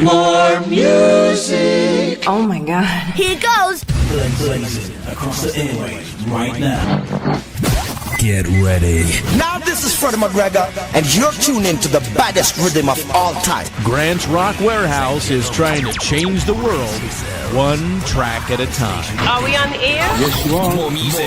more music. Oh my god. Here goes. Blazing across the airwaves right now. Get ready. Now this is Freddie McGregor, and you're tuned into the baddest rhythm of all time. Grant's Rock Warehouse is trying to change the world, one track at a time. Are we on the air? Yes, you are. More music,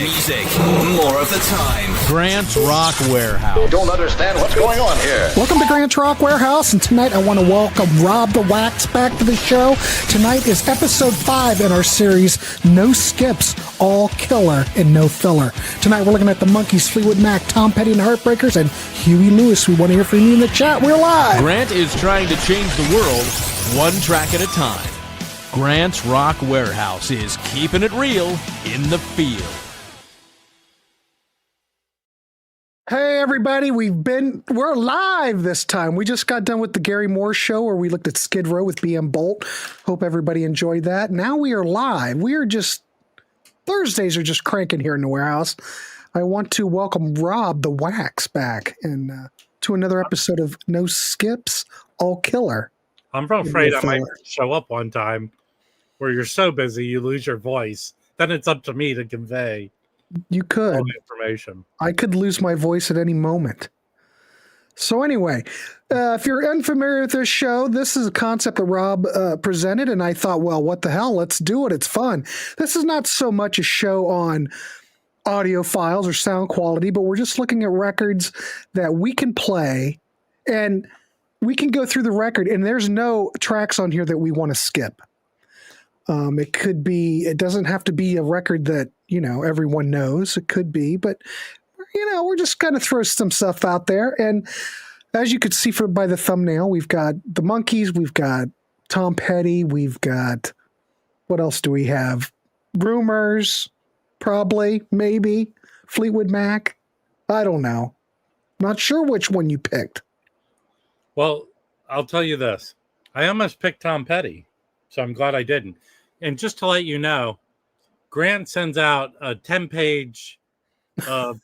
more of the time. Grant's Rock Warehouse. Don't understand what's going on here. Welcome to Grant's Rock Warehouse, and tonight I want to welcome Rob the Wax back to the show. Tonight is episode 5 in our series, No Skips, All Killer and No Filler. Tonight we're looking at the Monkees, Fleetwood Mac, Tom Petty and the Heartbreakers, and Huey Lewis. We want to hear from you in the chat. We're live. Grant is trying to change the world, one track at a time. Grant's Rock Warehouse is keeping it real in the field. Hey everybody, we're live this time. We just got done with the Gary Moore show where we looked at Skid Row with BM Bolt. Hope everybody enjoyed that. Now we are live. Thursdays are just cranking here in the warehouse. I want to welcome Rob the Wax back and to another episode of No Skips, All Killer. I'm afraid I might show up one time where you're so busy you lose your voice. Then it's up to me to convey you could all the information. I could lose my voice at any moment. So anyway, if you're unfamiliar with this show, this is a concept that Rob presented, and I thought, well, what the hell? Let's do it. It's fun. This is not so much a show on audio files or sound quality, but we're just looking at records that we can play, and we can go through the record, and there's no tracks on here that we want to skip. It doesn't have to be a record that, everyone knows. It could be, but, we're just going to throw some stuff out there. And as you could see by the thumbnail, we've got the Monkees, we've got Tom Petty, we've got, what else do we have? Rumors, probably, maybe, Fleetwood Mac. I don't know. Not sure which one you picked. Well, I'll tell you this. I almost picked Tom Petty, so I'm glad I didn't. And just to let you know, Grant sends out a 10-page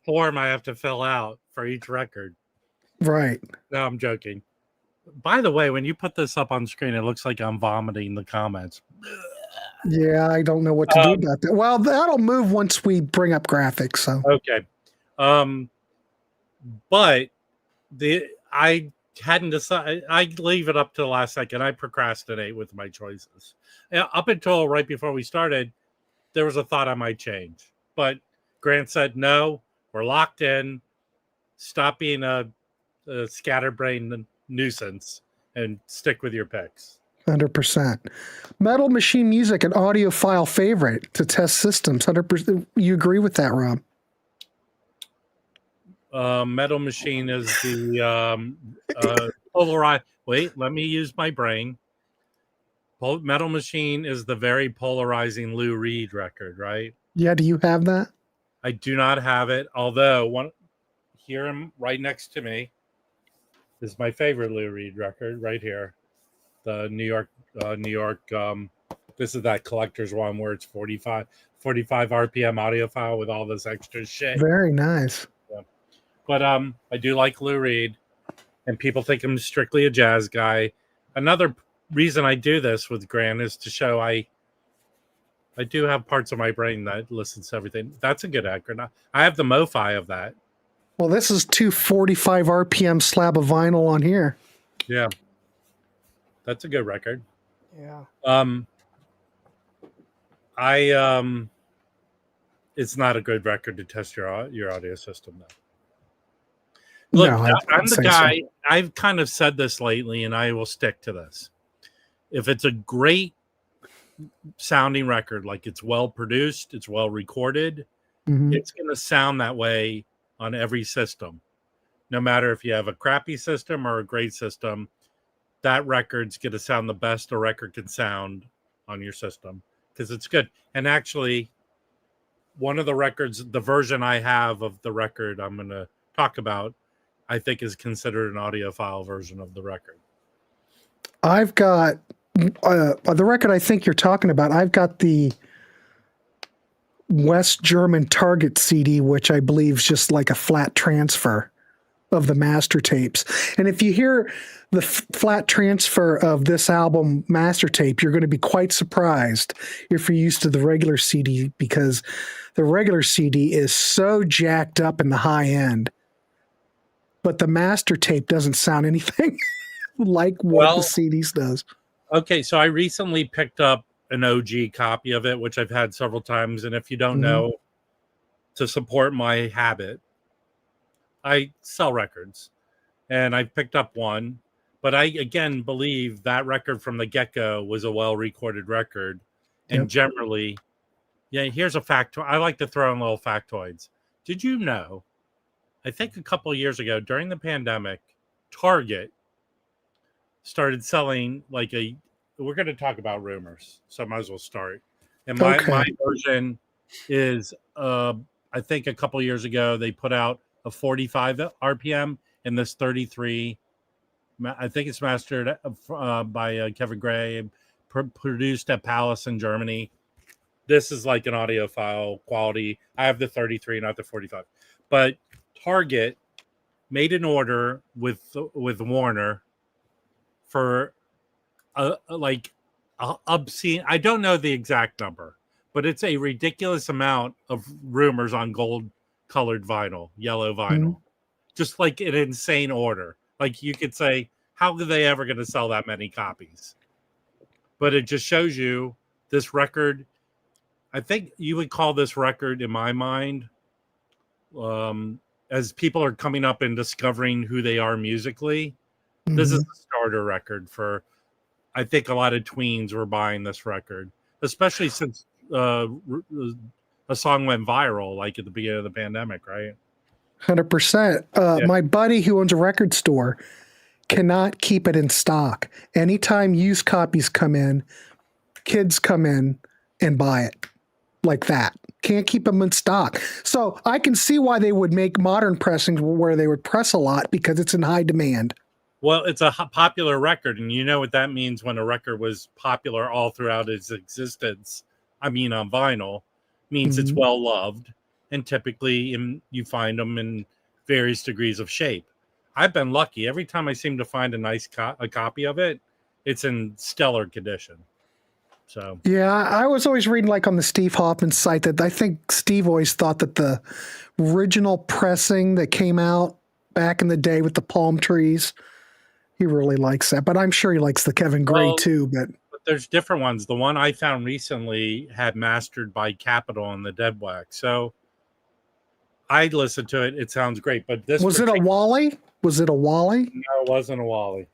form I have to fill out for each record. Right. No, I'm joking. By the way, when you put this up on screen, it looks like I'm vomiting the comments. Yeah, I don't know what to do about that. Well, that'll move once we bring up graphics. So okay. But I hadn't decided. I leave it up to the last second. I procrastinate with my choices. Up until right before we started, there was a thought I might change. But Grant said, no, we're locked in. Stop being a scatterbrain nuisance and stick with your picks. 100%. Metal Machine Music, an audiophile favorite to test systems. 100%. You agree with that, Rob? Metal Machine is the polarized. Wait, let me use my brain. Metal Machine is the very polarizing Lou Reed record, right? Yeah. Do you have that? I do not have it. Although here him right next to me is my favorite Lou Reed record right here. The New York. This is that collector's one where it's 45 RPM audiophile with all this extra shit. Very nice. Yeah. But I do like Lou Reed, and people think I'm strictly a jazz guy. Another reason I do this with Grant is to show I do have parts of my brain that listens to everything. That's a good acronym. I have the MoFi of that. Well, this is 245 RPM slab of vinyl on here. Yeah. That's a good record. Yeah. It's not a good record to test your audio system though. Look, no, I'm the guy. So. I've kind of said this lately, and I will stick to this. If it's a great sounding record, like it's well produced, it's well recorded, it's going to sound that way on every system. No matter if you have a crappy system or a great system, that record's going to sound the best a record can sound on your system because it's good. And actually, one of the records, the version I have of the record I'm going to talk about, I think is considered an audiophile version of the record. I've got the record I think you're talking about. I've got the West German Target CD, which I believe is just like a flat transfer of the master tapes. And if you hear the flat transfer of this album master tape, you're going to be quite surprised if you're used to the regular CD, because the regular CD is so jacked up in the high end, but the master tape doesn't sound anything like what the CDs does. Okay, so I recently picked up an OG copy of it, which I've had several times. And if you don't know, to support my habit, I sell records, and I picked up one. But I, again, believe that record from the get-go was a well-recorded record. And generally, here's a factoid. I like to throw in little factoids. Did you know, I think a couple of years ago, during the pandemic, Target started selling like we're going to talk about rumors, so I might as well start. And my version is, I think a couple of years ago, they put out a 45 RPM and this 33. I think it's mastered by Kevin Gray, produced at Palace in Germany. This is like an audiophile quality. I have the 33, not the 45. But Target made an order with Warner for like obscene. I don't know the exact number, but it's a ridiculous amount of rumors on gold-colored vinyl, yellow vinyl, just like an insane order. Like you could say, how are they ever going to sell that many copies? But it just shows you this record. I think you would call this record, in my mind, as people are coming up and discovering who they are musically, this is the starter record for, I think a lot of tweens were buying this record, especially since a song went viral, like at the beginning of the pandemic, right? 100%. My buddy who owns a record store cannot keep it in stock. Anytime used copies come in, kids come in and buy it like that. Can't keep them in stock. So I can see why they would make modern pressings where they would press a lot, because it's in high demand. Well, it's a popular record, and you know what that means when a record was popular all throughout its existence. I mean, on vinyl, means it's well loved, and typically you find them in various degrees of shape. I've been lucky. Every time I seem to find a nice a copy of it, it's in stellar condition. So yeah, I was always reading like on the Steve Hoffman site that I think Steve always thought that the original pressing that came out back in the day with the palm trees, he really likes that. But I'm sure he likes the Kevin Gray too. But there's different ones. The one I found recently had mastered by Capitol and the Dead Wax. So I listened to it. It sounds great. But this was it a Wally? Was it a Wally? No, it wasn't a Wally.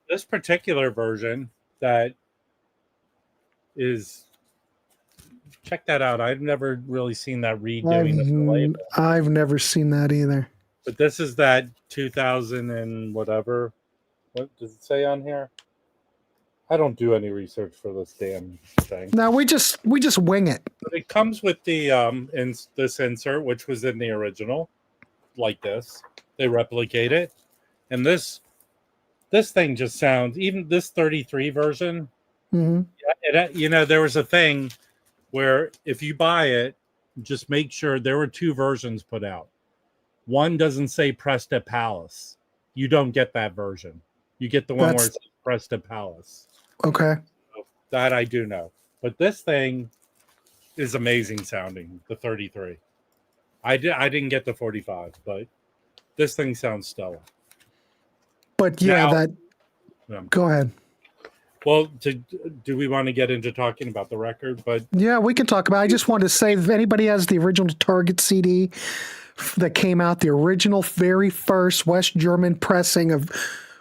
This particular version that is, check that out. I've never really seen that redoing of the label. I've never seen that either. But this is that 2000 and whatever. What does it say on here? I don't do any research for this damn thing. No, we just wing it. But it comes with the this insert, which was in the original, like this. They replicate it, and this thing just sounds. Even this 33 version. You know, there was a thing where if you buy it, just make sure there were two versions put out. One doesn't say pressed at Palace. You don't get that version. You get the one where it's pressed at Palace. Okay. So that I do know. But this thing is amazing sounding, the 33. I didn't get the 45, but this thing sounds stellar. But yeah, go ahead. Well, do we want to get into talking about the record? But yeah, we can talk about it. I just wanted to say, if anybody has the original Target CD that came out, the original very first West German pressing of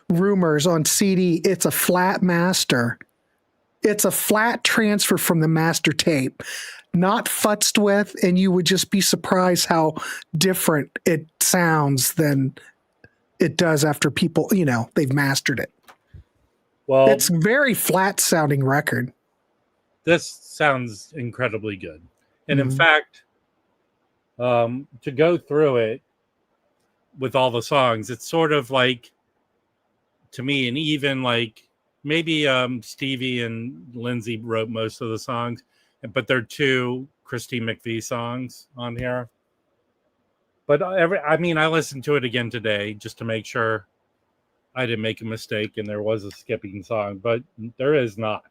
Rumors on CD, it's a flat master. It's a flat transfer from the master tape, not futzed with, and you would just be surprised how different it sounds than it does after people, they've mastered it. Well, it's a very flat sounding record. This sounds incredibly good. And in fact, to go through it with all the songs, it's sort of like, to me, and even like maybe Stevie and Lindsay wrote most of the songs, but there are two Christine McVie songs on here. But I listened to it again today just to make sure I didn't make a mistake and there was a skipping song, but there is not.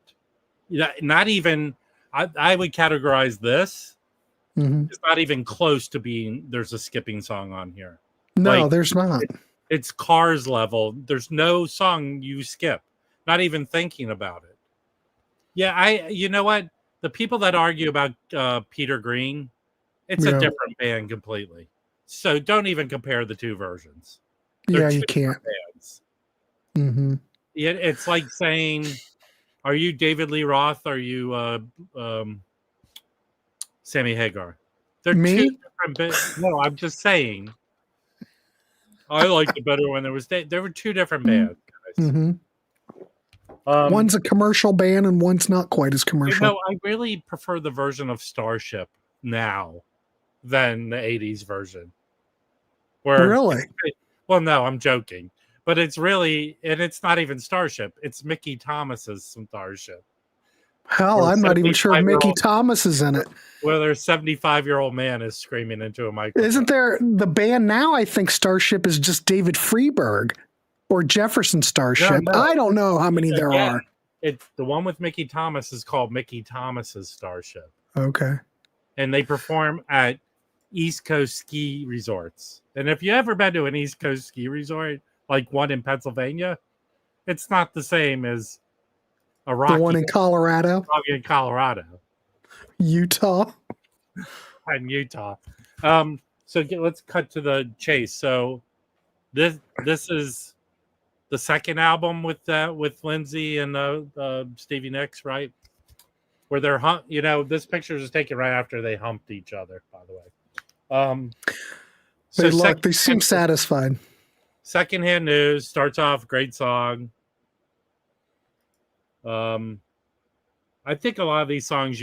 Not even, I would categorize this. It's not even close to being, there's a skipping song on here. No, there's not. It's Cars level. There's no song you skip, not even thinking about it. Yeah, you know what? The people that argue about Peter Green, it's a different band completely. So don't even compare the two versions. They're you two can't. bands. Mm-hmm. It's like saying, are you David Lee Roth? Are you Sammy Hagar? They're Me? two different bands. No, I'm just saying. I liked it better when there were two different bands. Mm-hmm. One's a commercial band and one's not quite as commercial. I really prefer the version of Starship now than the 80s version. Really? Well, no, I'm joking. But it's really, and it's not even Starship. It's Mickey Thomas's Starship. Hell, I'm not even sure if Mickey Thomas is in it. Where their 75-year-old man is screaming into a microphone. Isn't there the band now? I think Starship is just David Freeberg or Jefferson Starship. No. I don't know how many there are. It's the one with Mickey Thomas is called Mickey Thomas's Starship. Okay. And they perform at East Coast ski resorts. And if you ever been to an East Coast ski resort, like one in Pennsylvania, it's not the same as a Rocky. The one in Colorado? In Colorado. Utah. And Utah. So let's cut to the chase. So this is the second album with Lindsay and Stevie Nicks, right? Where they're this picture is taken right after they humped each other, by the way. They seem satisfied. Secondhand News starts off, great song. I think a lot of these songs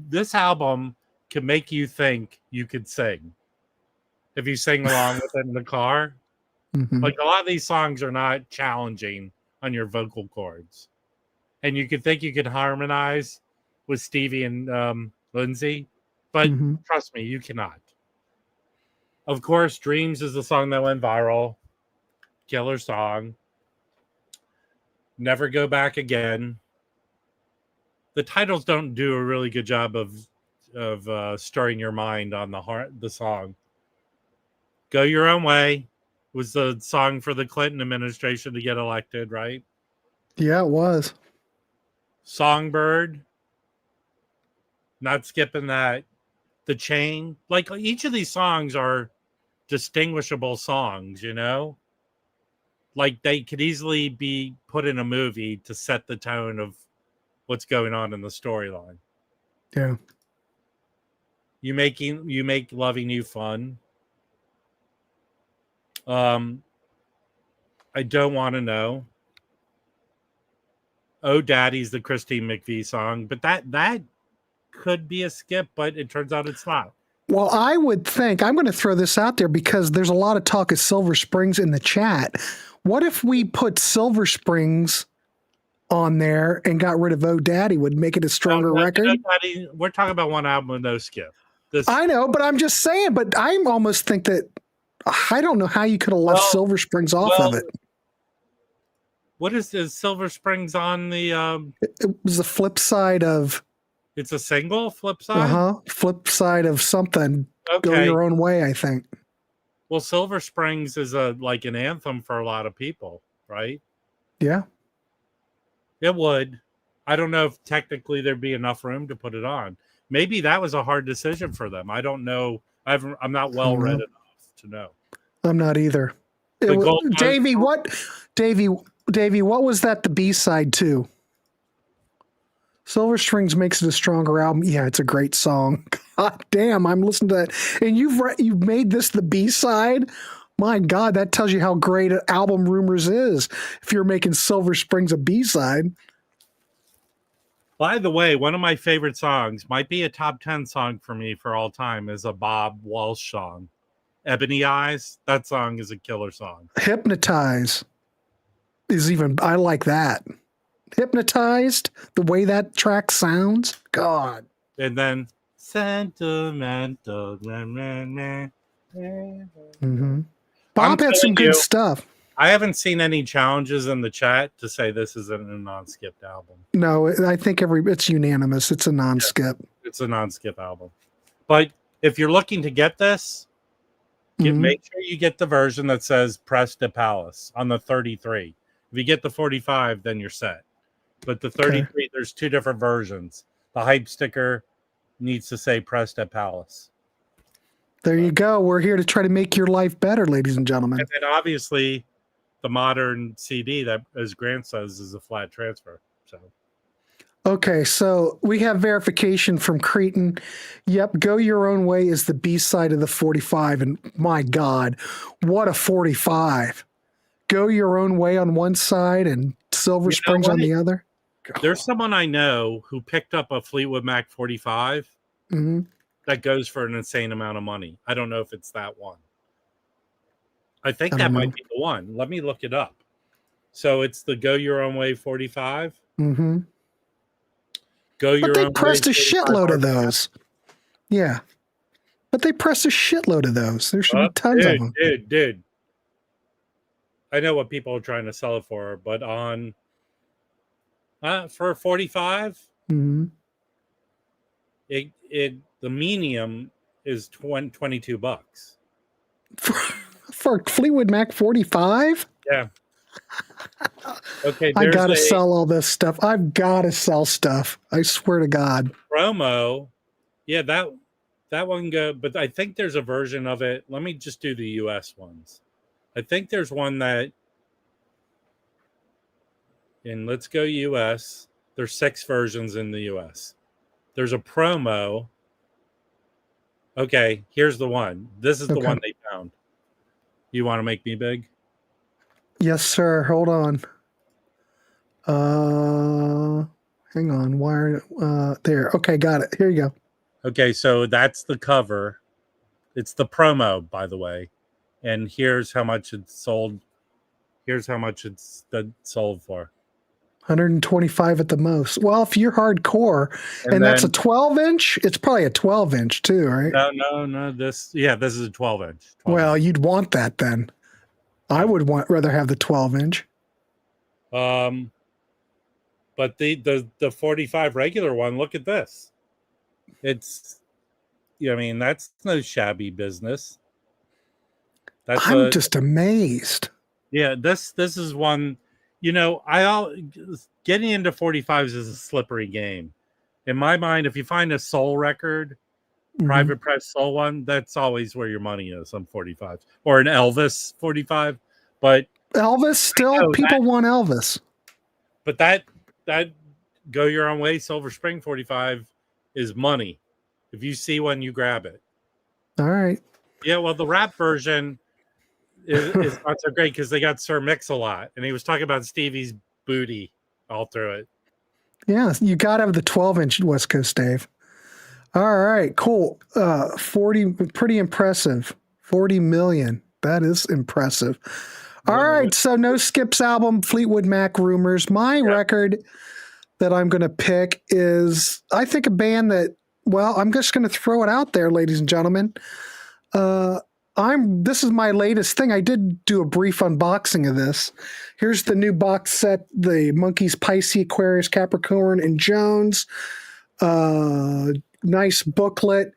this album can make you think you could sing if you sing along with it in the car. Mm-hmm. Like a lot of these songs are not challenging on your vocal cords, and you could think you could harmonize with Stevie and Lindsay, but trust me, you cannot. Of course, Dreams is the song that went viral. Killer song. Never Go Back Again. The titles don't do a really good job of stirring your mind on the song. Go Your Own Way was the song for the Clinton administration to get elected, right? Yeah, it was. Songbird. Not skipping that. The Chain. Like each of these songs are distinguishable songs, Like they could easily be put in a movie to set the tone of what's going on in the storyline. Yeah. You make Loving You fun. I Don't Want to Know. Oh Daddy's the Christine McVie song, but that could be a skip, but it turns out it's not. Well, I would think, I'm going to throw this out there because there's a lot of talk of Silver Springs in the chat. What if we put Silver Springs on there and got rid of Oh Daddy? Would make it a stronger record? We're talking about one album with no skip. I know, but I'm just saying, but I almost think that, I don't know how you could have left Silver Springs off of it. What is Silver Springs on the... It was the flip side of... It's a single flip side? Flip side of something. Okay. Go Your Own Way, I think. Well, Silver Springs is like an anthem for a lot of people, right? Yeah. It would. I don't know if technically there'd be enough room to put it on. Maybe that was a hard decision for them. I don't know. I'm not well read enough to know. I'm not either. Davey, what was that the B-side to? Silver Strings makes it a stronger album. Yeah, it's a great song. God damn, I'm listening to that. And you've made this the B-side? My God, that tells you how great Album Rumors is if you're making Silver Springs a B-side. By the way, one of my favorite songs, might be a top 10 song for me for all time, is a Bob Walsh song. Ebony Eyes. That song is a killer song. Hypnotize I like that. Hypnotized, the way that track sounds. God. And then Sentimental. Mm-hmm. Bob had some telling good you, stuff. I haven't seen any challenges in the chat to say this isn't a non-skipped album. No, I think it's unanimous. It's a non-skip. It's a non-skip album. But if you're looking to get this, make sure you get the version that says Press de Palace on the 33. If you get the 45, then you're set. But the 33, there's two different versions. The hype sticker needs to say Press de Palace. There you go. We're here to try to make your life better, ladies and gentlemen. And then obviously the modern CD that, as Grant says, is a flat transfer. So okay, so we have verification from Curating. Yep, Go Your Own Way is the B-side of the 45, and my God, what a 45. Go Your Own Way on one side and Silver Springs on the other. There's someone I know who picked up a Fleetwood Mac 45 that goes for an insane amount of money. I don't know if it's that one. I think that might be the one. Let me look it up. So it's the Go Your Own Way 45. Mm-hmm. Go Your But they Own pressed Way a shitload of those. Yeah. But they pressed a shitload of those. There should be tons of them. Dude. I know what people are trying to sell it for, but on for 45, the medium is $22 for Fleetwood Mac 45. Yeah. Okay, I gotta sell all this stuff. I've got to sell stuff. I swear to God. Promo, yeah, that one go. But I think there's a version of it. Let me just do the U.S. ones. I think there's one that. And let's go U.S. There's 6 versions in the U.S. There's a promo. Okay, here's the one. This is the one they found. You want to make me big? Yes, sir. Hold on. Hang on. Wire. There. Okay, got it. Here you go. Okay, so that's the cover. It's the promo, by the way. And here's how much it's sold. Here's how much it's sold for. 125 at the most. Well, if you're hardcore, and that's a 12-inch, it's probably a 12-inch too, right? No. This is a 12-inch. Well, you'd want that then. I would rather have the 12-inch. But the 45 regular one, look at this. It's, I mean, that's no shabby business. I'm just amazed. Yeah, this is one. Getting into 45s is a slippery game. In my mind, if you find a soul record, private press soul one, that's always where your money is on 45s. Or an Elvis 45. But Elvis, still, people want Elvis. But that Go Your Own Way Silver Spring 45 is money. If you see one, you grab it. All right. Yeah, well, the rap version is not so great because they got Sir Mix-a-Lot, and he was talking about Stevie's booty all through it. Yeah, you got to have the 12-inch West Coast Dave. All right, cool. 40, pretty impressive. 40 million. That is impressive. All right, so no Skips album, Fleetwood Mac Rumors. My record that I'm going to pick is, I think, a band that, well, I'm just going to throw it out there, ladies and gentlemen. This is my latest thing. I did do a brief unboxing of this. Here's the new box set, the Monkees, Pisces, Aquarius, Capricorn, and Jones. Nice booklet.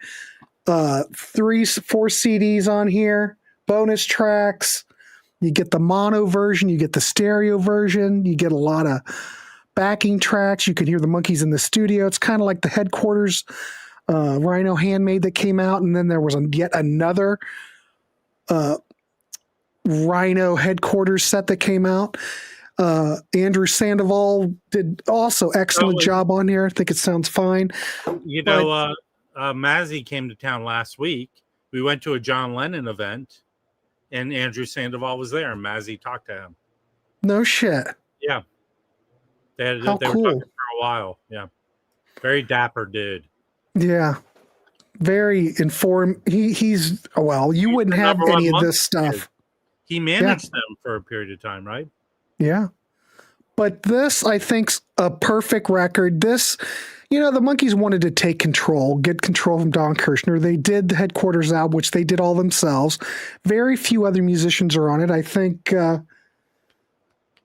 4 CDs on here. Bonus tracks. You get the mono version. You get the stereo version. You get a lot of backing tracks. You can hear the Monkees in the studio. It's kind of like the Headquarters Rhino Handmade that came out. And then there was yet another Rhino Headquarters set that came out. Andrew Sandoval did also excellent job on here. I think it sounds fine. Mazzy came to town last week. We went to a John Lennon event, and Andrew Sandoval was there, and Mazzy talked to him. No shit. Yeah. They How were cool. talking for a while. Yeah. Very dapper dude. Yeah. Very informed. He's you wouldn't have any of this stuff. He managed them for a period of time, right? Yeah. But this, I think's a perfect record. This You know, the Monkees wanted to take control, get control from Don Kirshner. They did the Headquarters album, which they did all themselves. Very few other musicians are on it. I think,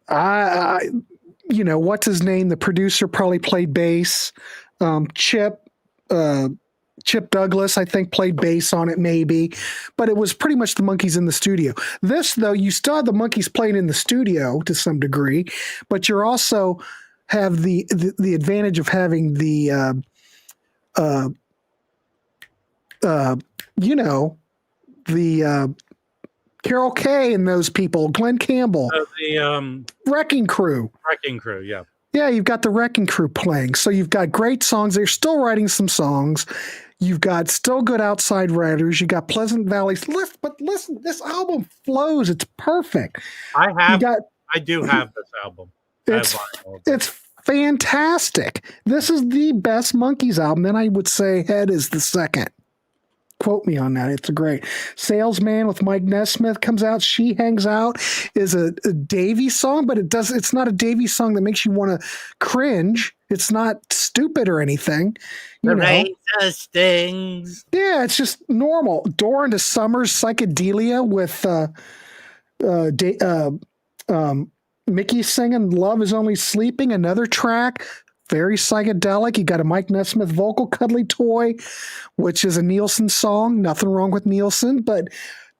what's his name? The producer probably played bass. Chip Douglas, I think, played bass on it maybe, but it was pretty much the Monkees in the studio. This, though, you still have the Monkees playing in the studio to some degree, but you're also have the advantage of having the Carol Kay and those people, Glenn Campbell, the Wrecking Crew. Yeah. Yeah, you've got the Wrecking Crew playing. So you've got great songs. They're still writing some songs. You've got still good outside writers. You got Pleasant Valley. But listen, this album flows. It's perfect. I do have this album. It's fantastic. This is the best Monkees album. Then I would say Head is the second. Quote me on that. It's a great Salesman with Mike Nesmith comes out. She Hangs Out is a Davy song, but it's not a Davy song that makes you want to cringe. It's not stupid or anything. The razor stings. Yeah, it's just normal. Door into Summer's Psychedelia with Mickey singing Love Is Only Sleeping, another track. Very psychedelic. You got a Mike Nesmith vocal, Cuddly Toy, which is a Nielsen song. Nothing wrong with Nielsen, but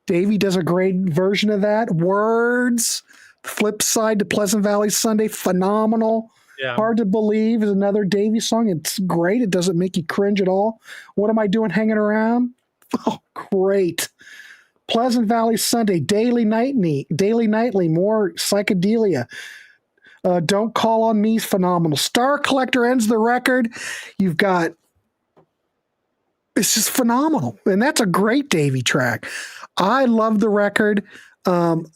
Davey does a great version of that. Words, Flip Side to Pleasant Valley Sunday, phenomenal. Yeah. Hard to Believe is another Davey song. It's great. It doesn't make you cringe at all. What Am I Doing Hanging Around? Oh, great. Pleasant Valley Sunday, Daily Nightly, more psychedelia. Don't Call on Me is phenomenal. Star Collector ends the record. You've got, it's just phenomenal. And that's a great Davey track. I love the record.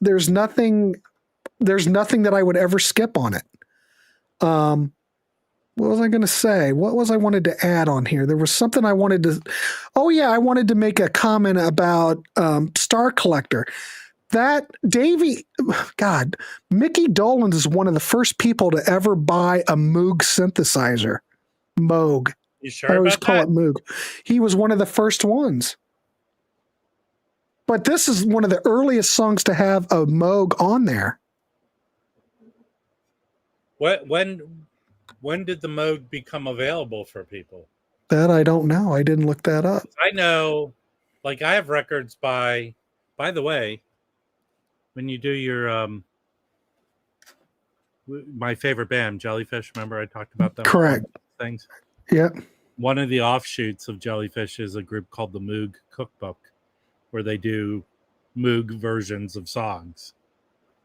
There's nothing that I would ever skip on it. What was I going to say? What was I wanted to add on here? There was something I wanted to, I wanted to make a comment about Star Collector. That Mickey Dolenz is one of the first people to ever buy a Moog synthesizer. Moog. You sure I always about call that? it Moog. He was one of the first ones. But this is one of the earliest songs to have a Moog on there. When did the Moog become available for people? That I don't know. I didn't look that up. I know, like I have records by the way, when you do your my favorite band, Jellyfish, remember I talked about them? Correct. Things. Yeah. One of the offshoots of Jellyfish is a group called the Moog Cookbook, where they do Moog versions of songs.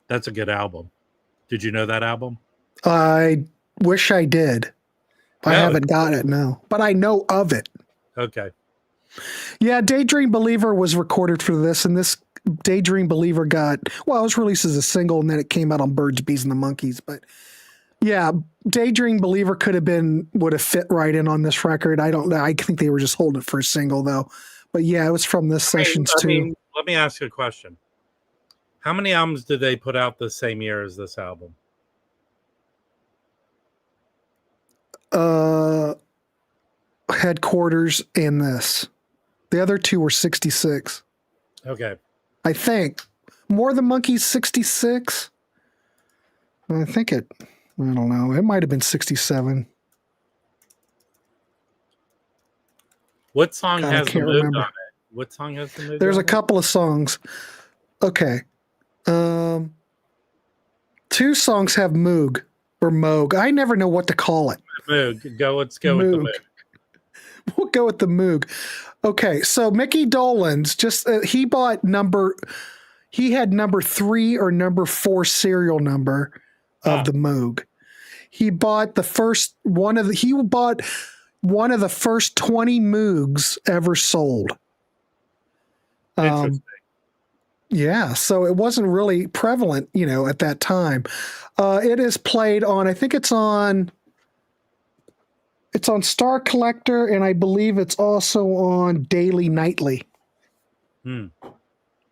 That's a good album. Did you know that album? I wish I did. I haven't got it, no. But I know of it. Okay. Yeah, Daydream Believer was recorded for this, and this Daydream Believer it was released as a single, and then it came out on Birds, Bees, and the Monkees. But yeah, Daydream Believer would have fit right in on this record. I don't know. I think they were just holding it for a single, though. But yeah, it was from this sessions too. Let me ask you a question. How many albums did they put out the same year as this album? Headquarters and this. The other two were 66. Okay. I think. More Than Monkees 66. I don't know. It might have been 67. What song has the Moog remember. on it? What song has the Moog? There's on a couple of songs. Okay. 2 songs have Moog or Moog. I never know what to call it. Moog. Let's go with the Moog. We'll go with the Moog. Okay, so Mickey Dolenz he had number 3 or number 4 serial number of the Moog. He bought one of the first 20 Moogs ever sold. Interesting. Yeah, so it wasn't really prevalent, at that time. It is played on, I think it's on Star Collector, and I believe it's also on Daily Nightly.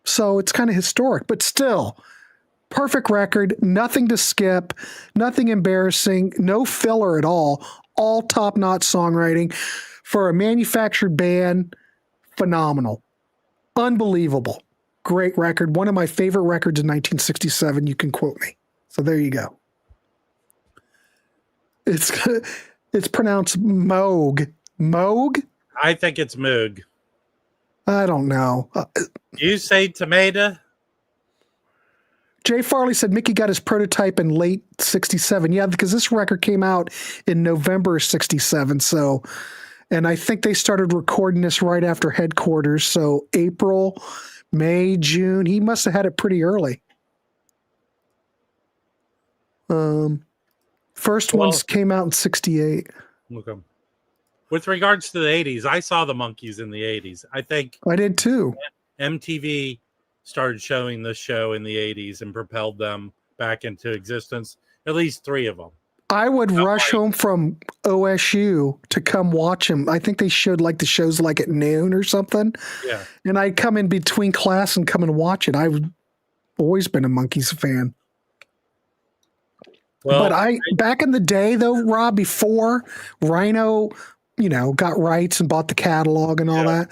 So it's kind of historic, but still, perfect record, nothing to skip, nothing embarrassing, no filler at all. all top-notch songwriting for a manufactured band. Phenomenal. Unbelievable. Great record. One of my favorite records in 1967. You can quote me. So there you go. It's pronounced Moog. Moog? I think it's Moog. I don't know. You say tomato? Jay Farley said Mickey got his prototype in late 67. Yeah, because this record came out in November 67. So, and I think they started recording this right after Headquarters. So April, May, June. He must have had it pretty early. First ones came out in 68. Okay. With regards to the 80s, I saw the Monkees in the 80s. I think I did too. MTV started showing this show in the 80s and propelled them back into existence. At least 3 of them. I would rush home from OSU to come watch them. I think they showed like the shows like at noon or something. Yeah. And I'd come in between class and come and watch it. I've always been a Monkees fan. Well, But back in the day though, Rob, before Rhino, got rights and bought the catalog and all that,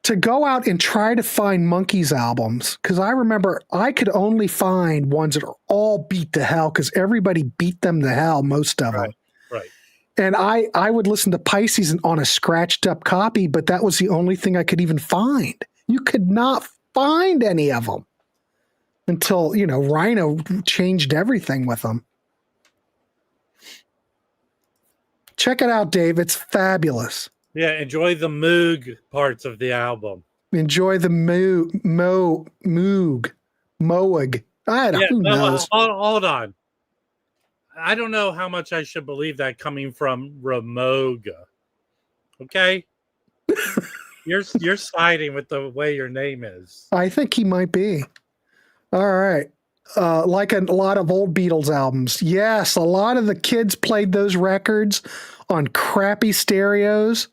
to go out and try to find Monkees albums, because I remember I could only find ones that are all beat to hell because everybody beat them to hell, most of them. Right. And I would listen to Pisces on a scratched up copy, but that was the only thing I could even find. You could not find any of them until, Rhino changed everything with them. Check it out, Dave. It's fabulous. Yeah, enjoy the Moog parts of the album. Enjoy the Moog. I don't know. Hold on. I don't know how much I should believe that coming from Ramoga. Okay? You're siding with the way your name is. I think he might be. All right. Like a lot of old Beatles albums. Yes, a lot of the kids played those records on crappy stereos.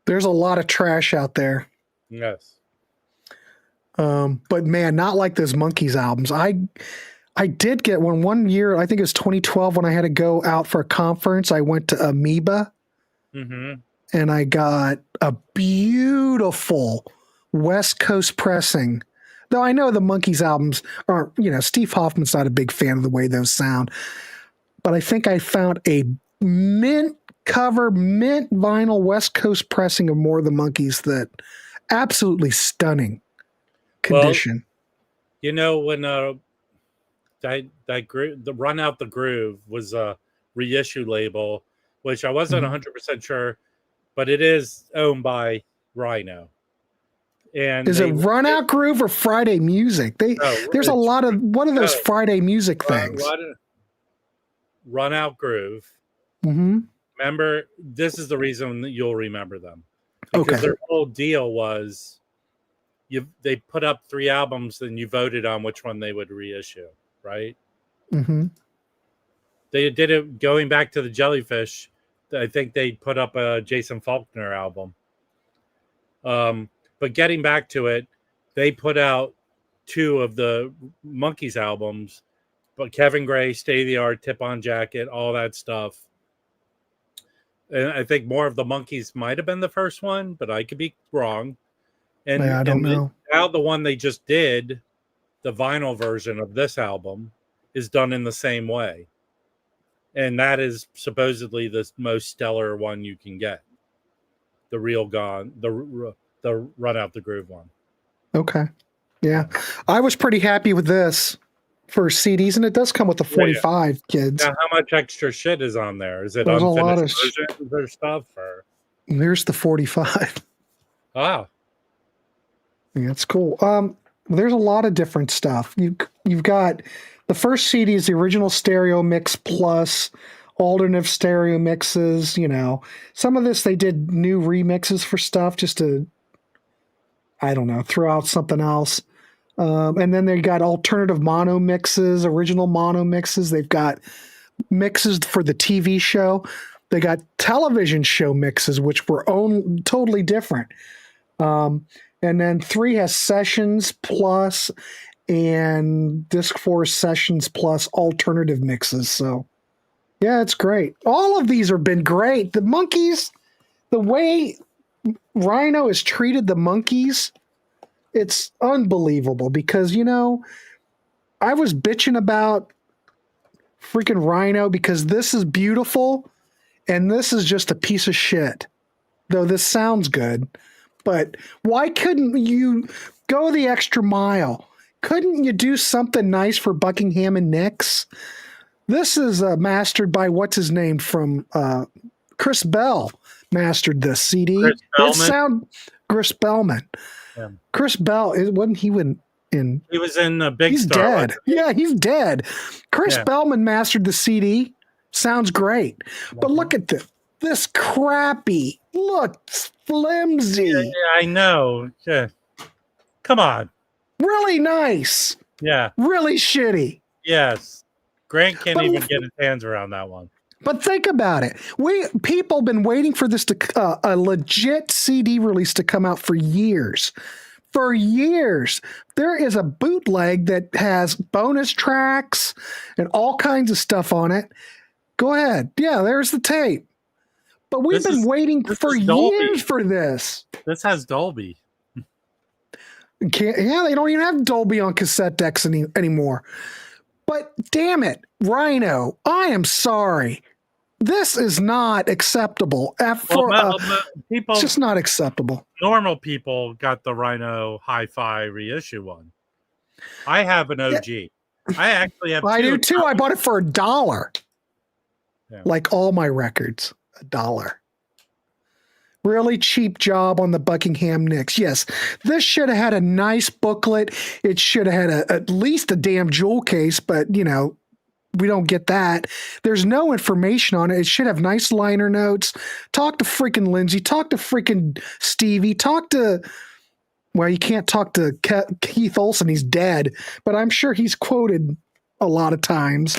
There's a lot of trash out there. Yes. But man, not like those Monkees albums. I did get one year, I think it was 2012, when I had to go out for a conference. I went to Amoeba and I got a beautiful West Coast pressing. Though I know the Monkees albums aren't, Steve Hoffman's not a big fan of the way those sound. But I think I found a mint vinyl West Coast pressing of More of the Monkees that absolutely stunning condition. Well, when the Run Out the Groove was a reissue label, which I wasn't 100% sure, but it is owned by Rhino. And is it Run Out Groove or Friday Music? There's a lot of one of those Friday Music things. Run Out Groove. Mm-hmm. Remember, this is the reason that you'll remember them. Because their whole deal was they put up 3 albums and you voted on which one they would reissue, right? Mm-hmm. They did it going back to the Jellyfish. I think they put up a Jason Faulkner album. But getting back to it, they put out 2 of the Monkees albums, but Kevin Gray, State of the Art, Tip On Jacket, all that stuff. And I think More of the Monkees might have been the first one, but I could be wrong. And I don't know. Now the one they just did, the vinyl version of this album, is done in the same way. And that is supposedly the most stellar one you can get. The Run Out the Groove one. Okay. Yeah. I was pretty happy with this for CDs, and it does come with the 45 kids. Now, how much extra shit is on there? Is it There's unfinished a lot of versions or stuff? Or? There's the 45. Ah. Yeah, it's cool. There's a lot of different stuff. You've got the first CD is the original stereo mix plus alternative stereo mixes. Some of this they did new remixes for stuff just to, I don't know, throw out something else. And then they got alternative mono mixes, original mono mixes. They've got mixes for the TV show. They got television show mixes, which were totally different. And then 3 has sessions plus, and disc 4 sessions plus alternative mixes. So Yeah, it's great. All of these have been great. The Monkees, the way Rhino has treated the Monkees, it's unbelievable because, I was bitching about freaking Rhino because this is beautiful and this is just a piece of shit. Though this sounds good, but why couldn't you go the extra mile? Couldn't you do something nice for Buckingham and Nix? This is mastered by what's his name from Chris Bell mastered this CD. Chris Bellman. Yeah. Chris Bell wasn't he in? He was in Big He's Star. dead. Yeah, he's dead. Chris Bellman mastered the CD. Sounds great, but look at this crappy. Look, it's flimsy. Yeah, I know. Yeah. Come on. Really nice. Yeah. Really shitty. Yes. Grant can't even get his hands around that one. But think about it. People been waiting for this to a legit CD release to come out for years. For years. There is a bootleg that has bonus tracks and all kinds of stuff on it. Go ahead. Yeah, there's the tape. But we've been waiting for years for this. This has Dolby. Yeah, they don't even have Dolby on cassette decks anymore. But damn it, Rhino, I am sorry. This is not acceptable. It's just not acceptable. Normal people got the Rhino Hi-Fi reissue one. I have an OG. Yeah. I actually have. I do too. I bought it for $1. Yeah. Like all my records, $1. Really cheap job on the Buckingham Nix. Yes, this should have had a nice booklet. It should have had at least a damn jewel case, but we don't get that. There's no information on it. It should have nice liner notes. Talk to freaking Lindsay. Talk to freaking Stevie. Well, you can't talk to Keith Olsen. He's dead, but I'm sure he's quoted a lot of times.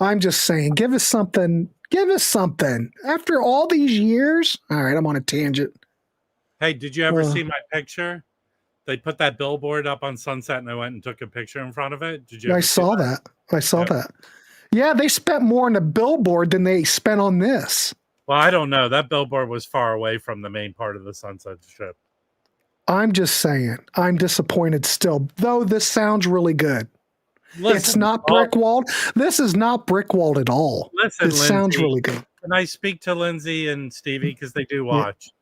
I'm just saying, give us something. Give us something. After all these years. All right, I'm on a tangent. Hey, did you ever see my picture? They put that billboard up on Sunset and I went and took a picture in front of it. Did you? I saw that. I saw that. Yeah, they spent more on the billboard than they spent on this. Well, I don't know. That billboard was far away from the main part of the Sunset Strip. I'm just saying. I'm disappointed still, though this sounds really good. Listen, it's not brick walled. This is not brick walled at all. Listen, it sounds really good. Can I speak to Lindsay and Stevie because they do watch?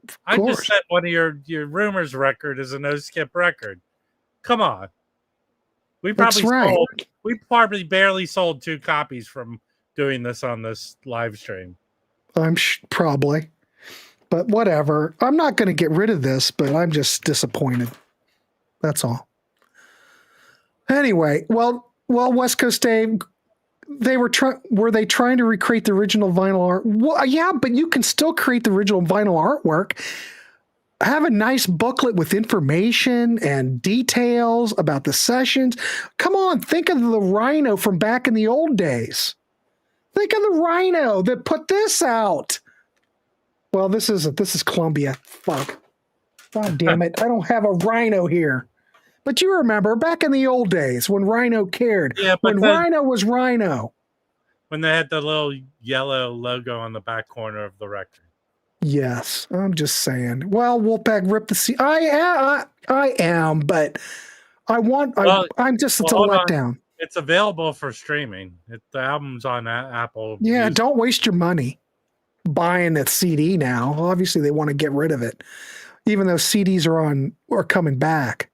Yeah, I just said one of your rumors record is a no skip record. Come on, we probably barely sold 2 copies from doing this on this live stream. I'm probably, but whatever. I'm not going to get rid of this, but I'm just disappointed. That's all. Anyway, well, West Coast Dave, were they trying to recreate the original vinyl art? Well, yeah, but you can still create the original vinyl artwork. Have a nice booklet with information and details about the sessions. Come on, think of the Rhino from back in the old days. Think of the Rhino that put this out. Well, this is Columbia. Fuck. God damn it. I don't have a Rhino here. But you remember back in the old days when Rhino cared. Yeah, when Rhino was Rhino. When they had the little yellow logo on the back corner of the record. Yes, I'm just saying. Well, Wolfpack ripped the sea. I am, but I'm just it's a letdown. It's available for streaming. The album's on Apple. Yeah, Music. Don't waste your money buying a CD now. Obviously, they want to get rid of it, even though CDs are coming back.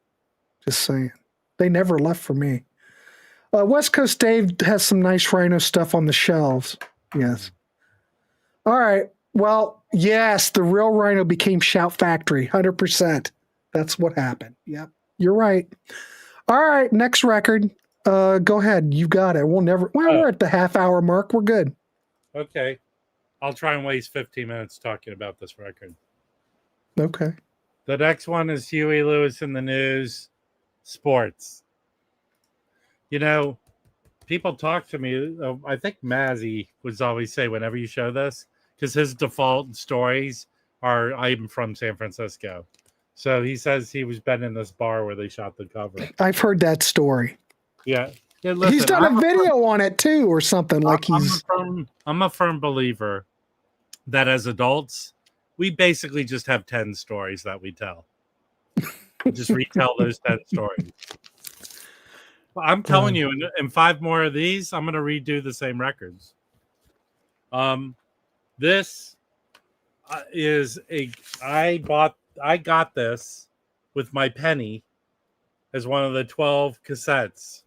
Just saying. They never left for me. West Coast Dave has some nice Rhino stuff on the shelves. Yes. All right. Well, yes, the real Rhino became Shout Factory. 100%. That's what happened. Yep. You're right. All right. Next record. Go ahead. You got it. We're at the half-hour mark. We're good. Okay. I'll try and waste 15 minutes talking about this record. Okay. The next one is Huey Lewis in the News. Sports. People talk to me. I think Mazzy would always say whenever you show this, because his default stories are I'm from San Francisco. So he says he was been in this bar where they shot the cover. I've heard that story. Yeah. listen, he's done a video on it too, or something like I'm a firm believer that as adults, we basically just have 10 stories that we tell. Just retell those 10 stories. I'm telling you, in 5 more of these, I'm going to redo the same records. This is I got this with my penny as one of the 12 cassettes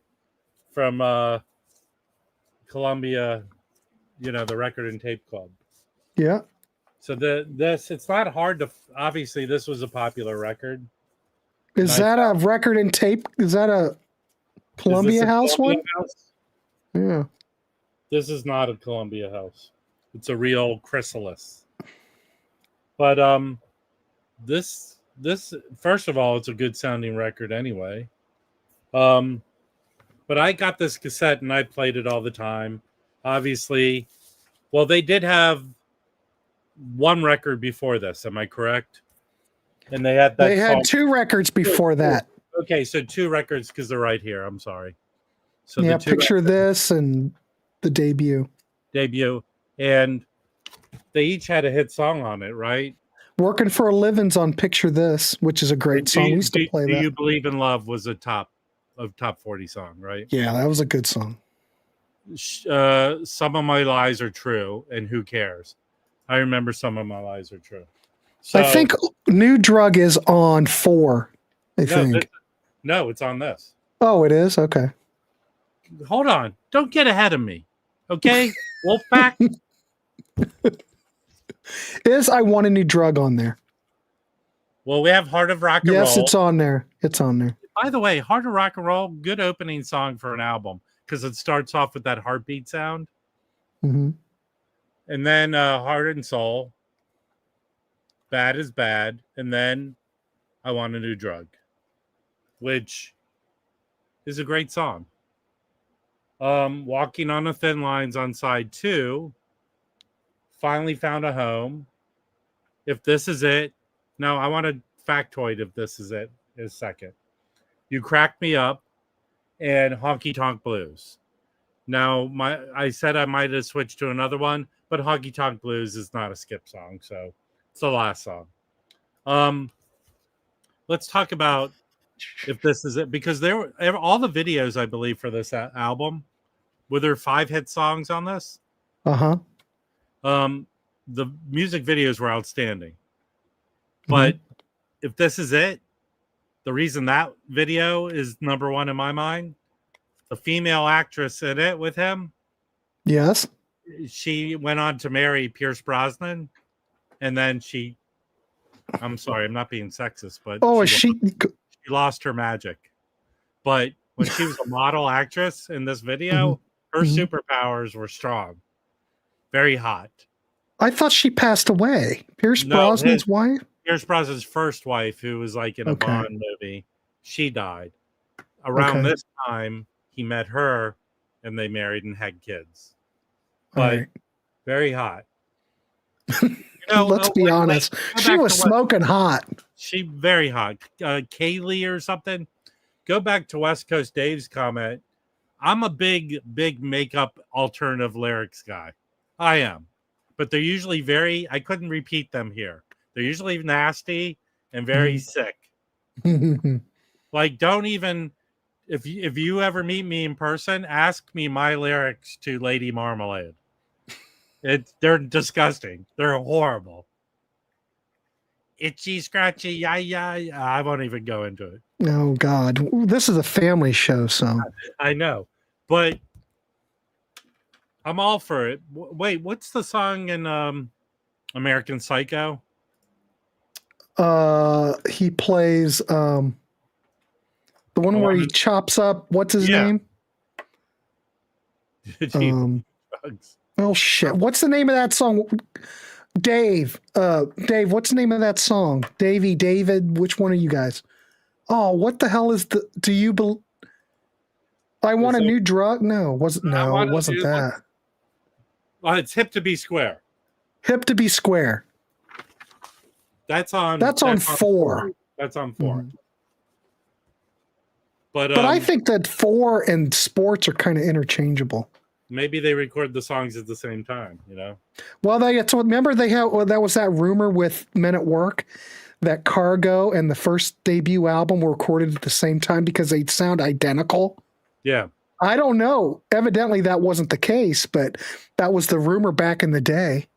from Columbia, the Record and Tape Club. Yeah. So it's not hard to, obviously this was a popular record. Is that a Record and Tape? Is that a Columbia House one? Yeah. This is not a Columbia House. It's a real chrysalis. But this first of all, it's a good sounding record anyway. But I got this cassette and I played it all the time. Obviously, well, they did have one record before this. Am I correct? And they had that. They had 2 records before that. Okay, so 2 records because they're right here. I'm sorry. So yeah, Picture This and the debut, and they each had a hit song on it, right? Working for a Living's on Picture This, which is a great song. We used to play that. Do You Believe in Love was a top 40 song, right? Yeah, that was a good song. Some of My Lies Are True, and Who Cares? I remember Some of My Lies Are True. So, I think New Drug is on 4. I think. No, it's on this. Oh, it is? Okay. Hold on. Don't get ahead of me. Okay? Wolfpack? Is I Want a New Drug on there? Well, we have Heart of Rock and Roll. Yes, it's on there. It's on there. By the way, Heart of Rock and Roll, good opening song for an album because it starts off with that heartbeat sound. Mm-hmm. And then Heart and Soul, Bad is Bad, and then I Want a New Drug, which is a great song. Walking on a Thin Line's on side 2. Finally Found a Home. If This Is It. No, I want a factoid. If This Is It is second. You Crack Me Up and Honky Tonk Blues. Now, I said I might have switched to another one, but Honky Tonk Blues is not a skip song, so it's the last song. Let's talk about If This Is It, because there were all the videos, I believe, for this album. Were there 5 hit songs on this? Uh-huh. The music videos were outstanding. But If This Is It, the reason that video is number 1 in my mind, the female actress in it with him. Yes. She went on to marry Pierce Brosnan, and then I'm sorry, I'm not being sexist, but she lost her magic. But when she was a model actress in this video, her superpowers were strong. Very hot. I thought she passed away. Pierce Brosnan's wife? Pierce Brosnan's first wife, who was like in a Bond movie, she died. Around this time, he met her, and they married and had kids. But very hot. Let's be honest. She was smoking hot. She very hot. Kaylee or something. Go back to West Coast Dave's comment. I'm a big makeup alternative lyrics guy. I am. But they're usually I couldn't repeat them here. They're usually nasty and very sick. Like, don't even, if you ever meet me in person, ask me my lyrics to Lady Marmalade. They're disgusting. They're horrible. Itchy, scratchy, yeah. I won't even go into it. Oh, God. This is a family show, so. I know. But I'm all for it. Wait, what's the song in American Psycho? He plays the one where he chops up. What's his name? Oh shit! What's the name of that song? Dave. Dave. What's the name of that song? David. Which one are you guys? Oh, what the hell is the? Do you believe? I Want a New Drug? No, it wasn't that. It's Hip to Be Square. Hip to Be Square. That's on 4. That's on 4. But I think that 4 and sports are kind of interchangeable. maybe they record the songs at the same time, Well, remember that was that rumor with Men at Work that Cargo and the first debut album were recorded at the same time because they sound identical. Yeah. I don't know. Evidently that wasn't the case, but that was the rumor back in the day.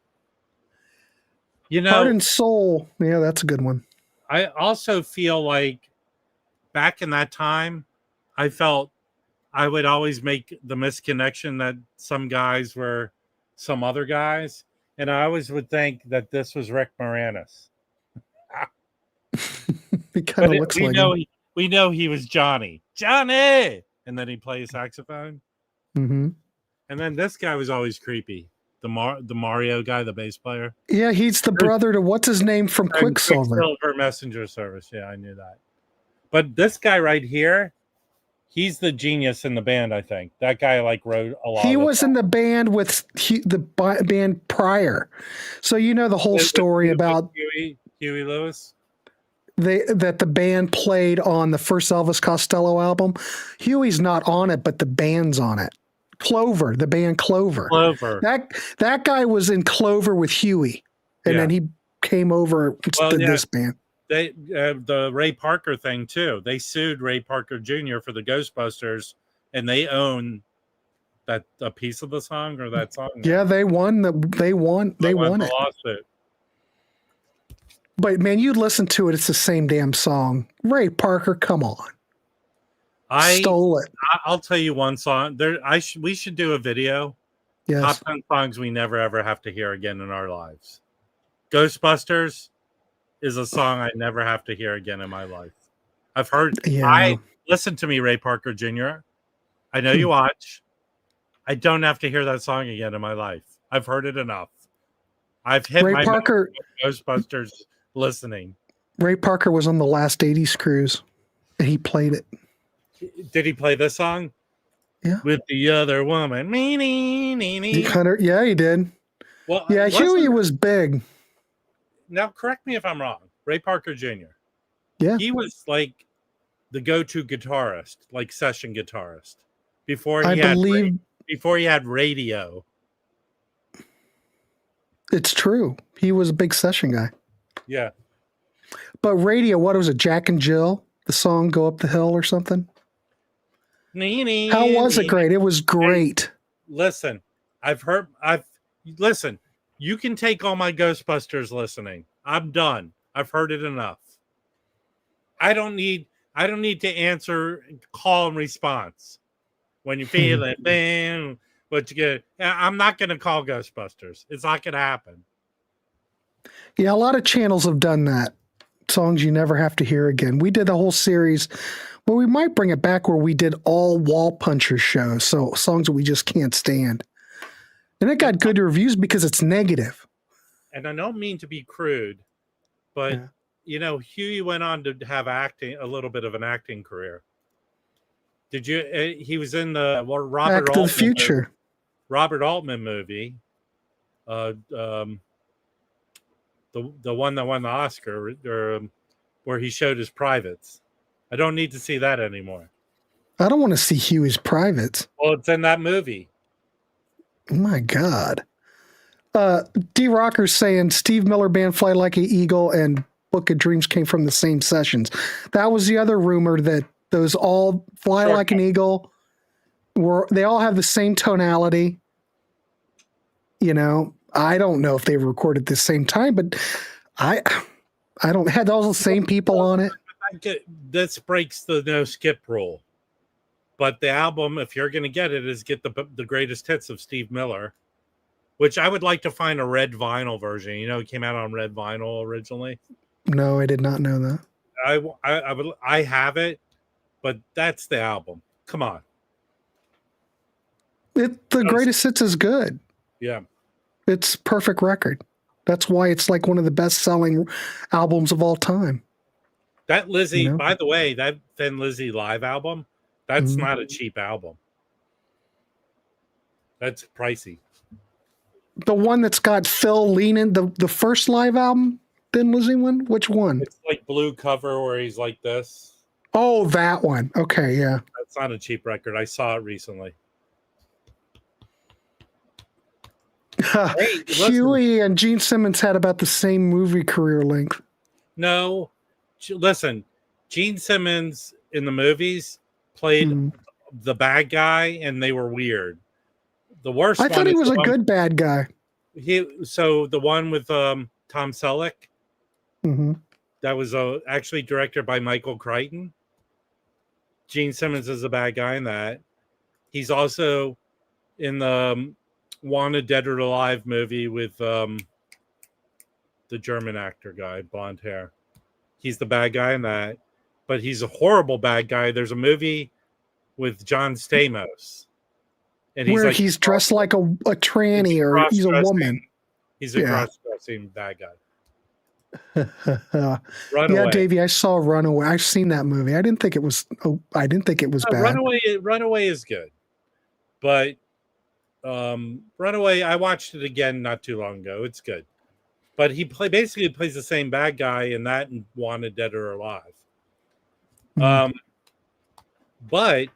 Heart and Soul. Yeah, that's a good one. I also feel like back in that time, I felt I would always make the misconnection that some guys were some other guys. And I always would think that this was Rick Moranis. It kind of looks like him. We know he was Johnny. Johnny! And then he plays saxophone. Mm-hmm. And then this guy was always creepy. The Mario guy, the bass player. Yeah, he's the brother to what's his name from Quicksilver. Quicksilver Messenger Service. Yeah, I knew that. But this guy right here, he's the genius in the band, I think. That guy wrote a lot. He was in the band with the band prior. So the whole story about Huey Lewis. That the band played on the first Elvis Costello album. Huey's not on it, but the band's on it. Clover, the band Clover. That guy was in Clover with Huey, and then he came over to this band. They the Ray Parker thing too. They sued Ray Parker Jr. for the Ghostbusters, and they own a piece of the song or that song. Yeah, they won. They won the it. Lawsuit. But man, you listen to it; it's the same damn song. Ray Parker, come on. I stole it. I'll tell you one song. We should do a video. Yes. Top 10 songs we never ever have to hear again in our lives. Ghostbusters is a song I never have to hear again in my life. I've heard. Yeah. Listen to me, Ray Parker Jr. I know you watch. I don't have to hear that song again in my life. I've heard it enough. I've hit Ray my Parker Ghostbusters listening. Ray Parker was on the last 80s cruise, and he played it. Did he play this song? Yeah. With the other woman. Yeah, he did. Well, yeah, Huey was big. Now, correct me if I'm wrong. Ray Parker Jr. Yeah. He was like the go-to guitarist, like session guitarist, before he had radio. It's true. He was a big session guy. Yeah. But radio, what was it? Jack and Jill? The song Go Up the Hill or something? How was it great? It was great. Hey, listen, listen, you can take all my Ghostbusters listening. I'm done. I've heard it enough. I don't need to answer call and response. When you feel it, bam, what you get. I'm not going to call Ghostbusters. It's not going to happen. Yeah, a lot of channels have done that. Songs you never have to hear again. We did a whole series. Well, we might bring it back where we did all wall puncher shows. So songs that we just can't stand. And it got good reviews because it's negative. And I don't mean to be crude, but Huey went on to have a little bit of an acting career. Did you? He was in the Back to the Future. Robert Altman movie. The one that won the Oscar, where he showed his privates. I don't need to see that anymore. I don't want to see Huey's privates. Well, it's in that movie. Oh my God. D Rocker's saying Steve Miller Band, Fly Like an Eagle, and Book of Dreams came from the same sessions. That was the other rumor, that those all Fly Like an Eagle they all have the same tonality. I don't know if they recorded at the same time, but I don't had all the same people on it. This breaks the no skip rule. But the album, if you're going to get it, is get the greatest hits of Steve Miller, which I would like to find a red vinyl version. It came out on red vinyl originally. No, I did not know that. I have it, but that's the album. Come on. The greatest hits is good. Yeah. It's perfect record. That's why it's like one of the best selling albums of all time. That Lizzie, by the way, that Thin Lizzy live album, that's not a cheap album. That's pricey. The one that's got Phil leaning, the first live album, Thin Lizzy one? Which one? It's like blue cover where he's like this. Oh, that one. Okay, yeah. That's not a cheap record. I saw it recently. Hey, listen. Huey and Gene Simmons had about the same movie career length. No, listen. Gene Simmons in the movies played the bad guy, and they were weird. The worst. I thought he was a good bad guy. So the one with Tom Selleck. Mm-hmm. That was actually directed by Michael Crichton. Gene Simmons is a bad guy in that. He's also in the Wanted Dead or Alive movie with the German actor guy, blonde hair. He's the bad guy in that, but he's a horrible bad guy. There's a movie with John Stamos, and he's dressed like a tranny, or he's a woman. He's a cross-dressing bad guy. Yeah, Davey, I saw Runaway. I've seen that movie. I didn't think it was. I didn't think it was bad. Runaway is good, but Runaway. I watched it again not too long ago. It's good, but he basically plays the same bad guy in that and Wanted Dead or Alive. But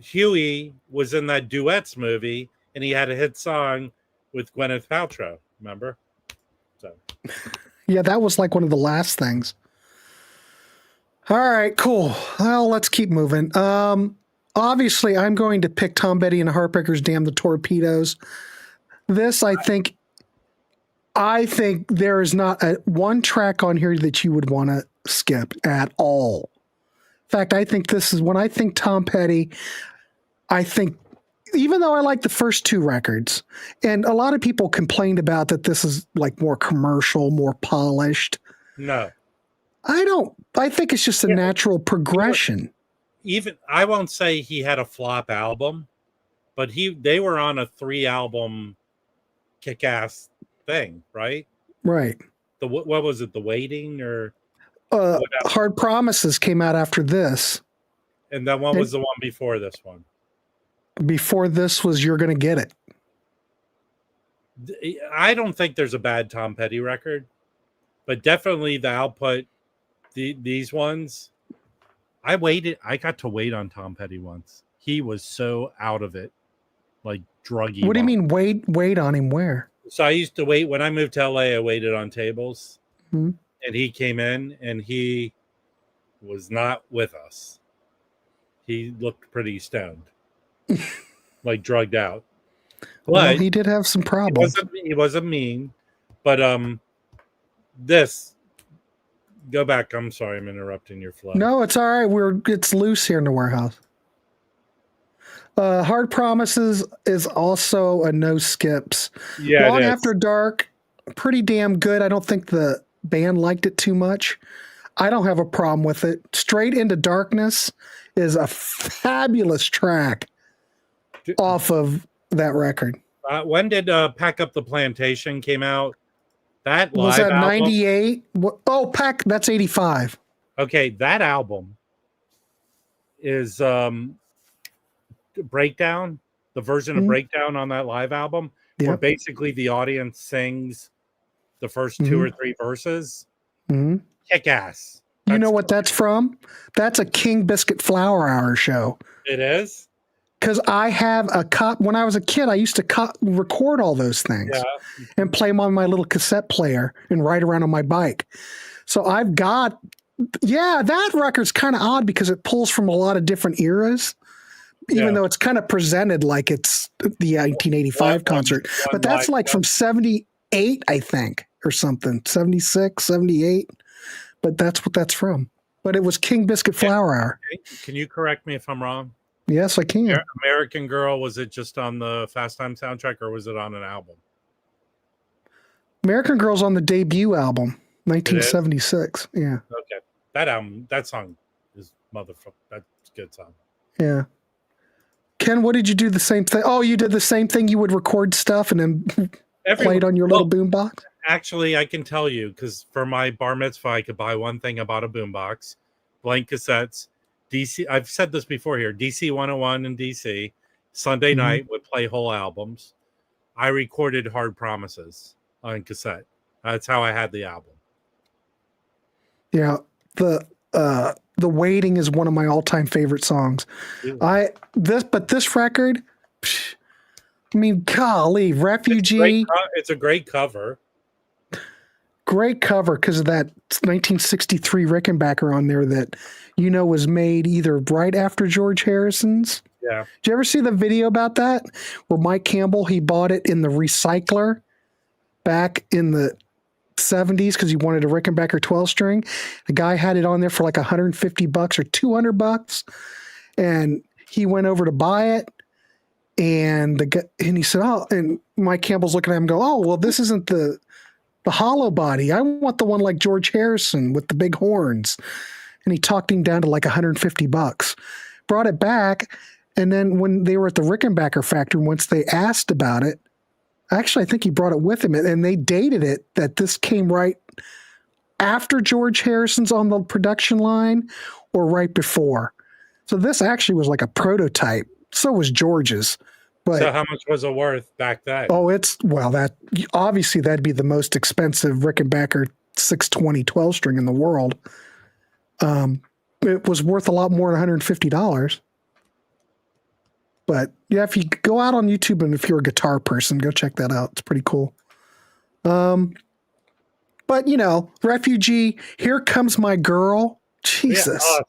Huey was in that Duets movie, and he had a hit song with Gwyneth Paltrow. Remember? So. Yeah, that was like one of the last things. All right, cool. Well, let's keep moving. Obviously, I'm going to pick Tom Petty and the Heartbreakers, Damn the Torpedoes. This, I think there is not one track on here that you would want to skip at all. In fact, I think this is when I think Tom Petty, I think, even though I like the first two records, and a lot of people complained about that this is like more commercial, more polished. No. I don't. I think it's just a natural progression. Even I won't say he had a flop album, but they were on a 3-album kick-ass thing, right? Right. What was it? The Waiting or Hard Promises came out after this. And then what was the one before this one? Before this was You're Gonna Get It. I don't think there's a bad Tom Petty record, but definitely the output, these ones. I got to wait on Tom Petty once. He was so out of it, like druggy. What do you mean wait on him? Where? So I used to wait when I moved to LA. I waited on tables, and he came in, and he was not with us. He looked pretty stoned. Like drugged out. Well, he did have some problems. He wasn't mean, but go back. I'm sorry, I'm interrupting your flow. No, it's all right. It's loose here in the warehouse. Hard Promises is also a no skips. Yeah, Long After Dark, pretty damn good. I don't think the band liked it too much. I don't have a problem with it. Straight Into Darkness is a fabulous track off of that record. When did Pack Up the Plantation came out? That live was that album? 98? Oh, that's 85. Okay, that album is Breakdown, the version of Breakdown on that live album, where basically the audience sings the first 2 or 3 verses. Kick ass. You know what that's from? That's a King Biscuit Flower Hour show. It is? Because I have when I was a kid, I used to record all those things and play them on my little cassette player and ride around on my bike. So I've got, that record's kind of odd because it pulls from a lot of different eras, even though it's kind of presented like it's the 1985 concert. But that's like from 78, I think, or something, 76, 78. But that's what that's from. But it was King Biscuit Flower Hour. Can you correct me if I'm wrong? Yes, I can. American Girl, was it just on the Fast Time soundtrack or was it on an album? American Girl's on the debut album, 1976. Yeah. Okay. That song is motherfucker. That's a good song. Yeah. Ken, what did you do the same thing? Oh, you did the same thing. You would record stuff and then play it on your little boombox? Actually, I can tell you, because for my bar mitzvah, I could buy one thing. I bought a boombox, blank cassettes. DC, I've said this before here, DC 101 in DC, Sunday night would play whole albums. I recorded Hard Promises on cassette. That's how I had the album. Yeah. The The Waiting is one of my all-time favorite songs. This record, psh, I mean, golly, Refugee. It's a great cover. Great cover because of that 1963 Rickenbacker on there that was made either right after George Harrison's. Yeah. Did you ever see the video about that? Where Mike Campbell, he bought it in the recycler back in the 70s because he wanted a Rickenbacker 12-string. The guy had it on there for like $150 or $200, and he went over to buy it. And he said, "Oh," and Mike Campbell's looking at him, go, "Oh, well, this isn't the hollow body. I want the one like George Harrison with the big horns." And he talked him down to like $150. Brought it back, and then when they were at the Rickenbacker factory, once they asked about it, actually, I think he brought it with him, and they dated it that this came right after George Harrison's on the production line or right before. So this actually was like a prototype. So was George's. But, so how much was it worth back then? Oh, that obviously that'd be the most expensive Rickenbacker 620 12-string in the world. It was worth a lot more than $150. But yeah, if you go out on YouTube and if you're a guitar person, go check that out. It's pretty cool. But Refugee, Here Comes My Girl. Jesus. Yeah,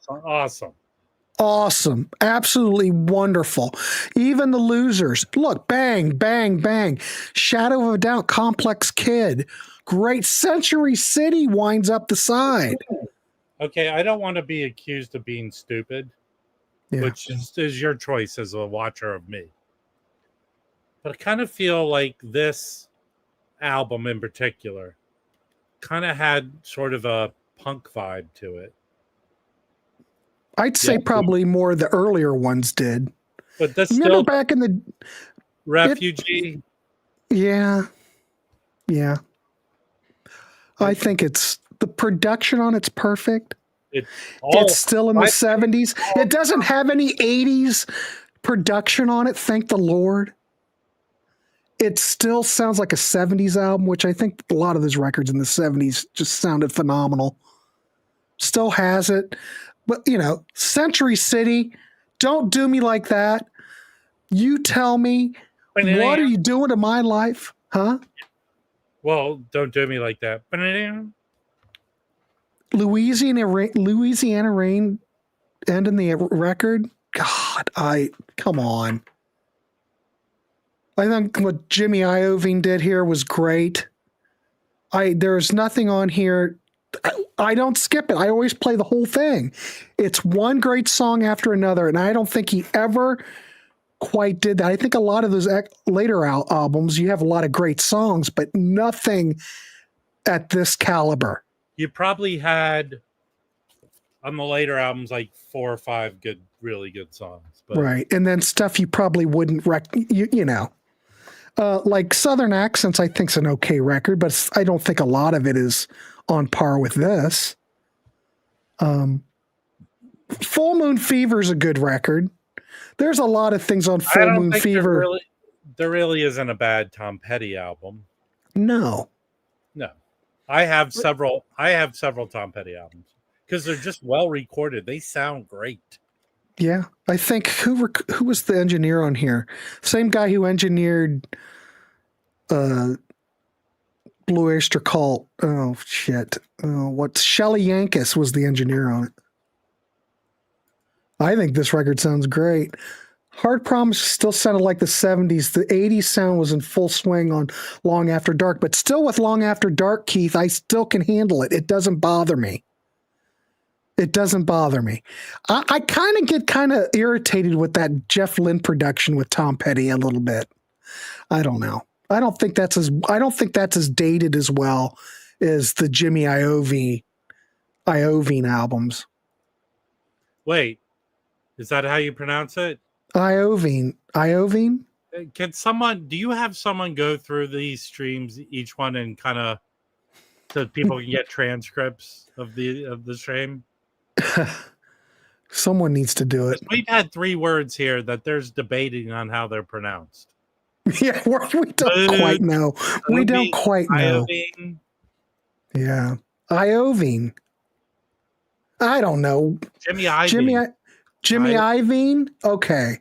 Awesome. Absolutely wonderful. Even the Losers. Look, bang, bang, bang. Shadow of a Doubt, Complex Kid. Great. Century City winds up the side. Okay, I don't want to be accused of being stupid, which is your choice as a watcher of me. But I kind of feel like this album in particular kind of had sort of a punk vibe to it. I'd say probably more the earlier ones did. But that's Remember still back in the Refugee. Yeah. I think it's the production on it's perfect. It's still in the 70s. It doesn't have any 80s production on it, thank the Lord. It still sounds like a 70s album, which I think a lot of those records in the 70s just sounded phenomenal. Still has it. But, Century City, Don't Do Me Like That. You Tell Me, what are you doing in my life? Huh? Well, Don't Do Me Like That. Louisiana Rain ending the record. God, come on. I think what Jimmy Iovine did here was great. There's nothing on here. I don't skip it. I always play the whole thing. It's one great song after another, and I don't think he ever quite did that. I think a lot of those later albums, you have a lot of great songs, but nothing at this caliber. You probably had on the later albums like 4 or 5 really good songs. But. Right, and then stuff you probably wouldn't like Southern Accents, I think is an okay record, but I don't think a lot of it is on par with this. Full Moon Fever is a good record. There's a lot of things on Full Moon Fever. There really isn't a bad Tom Petty album. No. I have several Tom Petty albums because they're just well recorded. They sound great. Yeah, I think who was the engineer on here? Same guy who engineered Blue Oyster Cult. Oh shit! Shelly Yankis was the engineer on it. I think this record sounds great. Hard Promise still sounded like the 70s. The 80s sound was in full swing on Long After Dark, but still with Long After Dark, Keith, I still can handle it. It doesn't bother me. It doesn't bother me. I get kind of irritated with that Jeff Lynne production with Tom Petty a little bit. I don't know. I don't think that's as dated as well as the Jimmy Iovine albums. Wait, is that how you pronounce it? Iovine. Do you have someone go through these streams, each one, and kind of so people can get transcripts of the stream? Someone needs to do it. We've had 3 words here that there's debating on how they're pronounced. Yeah, we don't quite know. We don't quite know. Iovine. Yeah. Iovine. I don't know. Jimmy Iovine. Jimmy Iovine? Okay.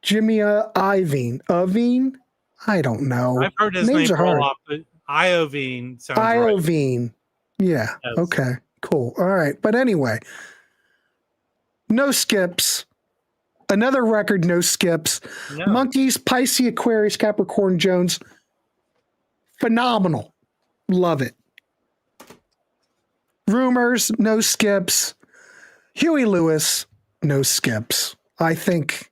Jimmy Iovine? I don't know. I've heard his Names name are roll hard. off, but Iovine sounds right. Iovine. Yeah. Yes. Okay. Cool. All right. But anyway, no skips. Another record, no skips. No. Monkees, Pisces, Aquarius, Capricorn, Jones. Phenomenal. Love it. Rumors, no skips. Huey Lewis, no skips. I think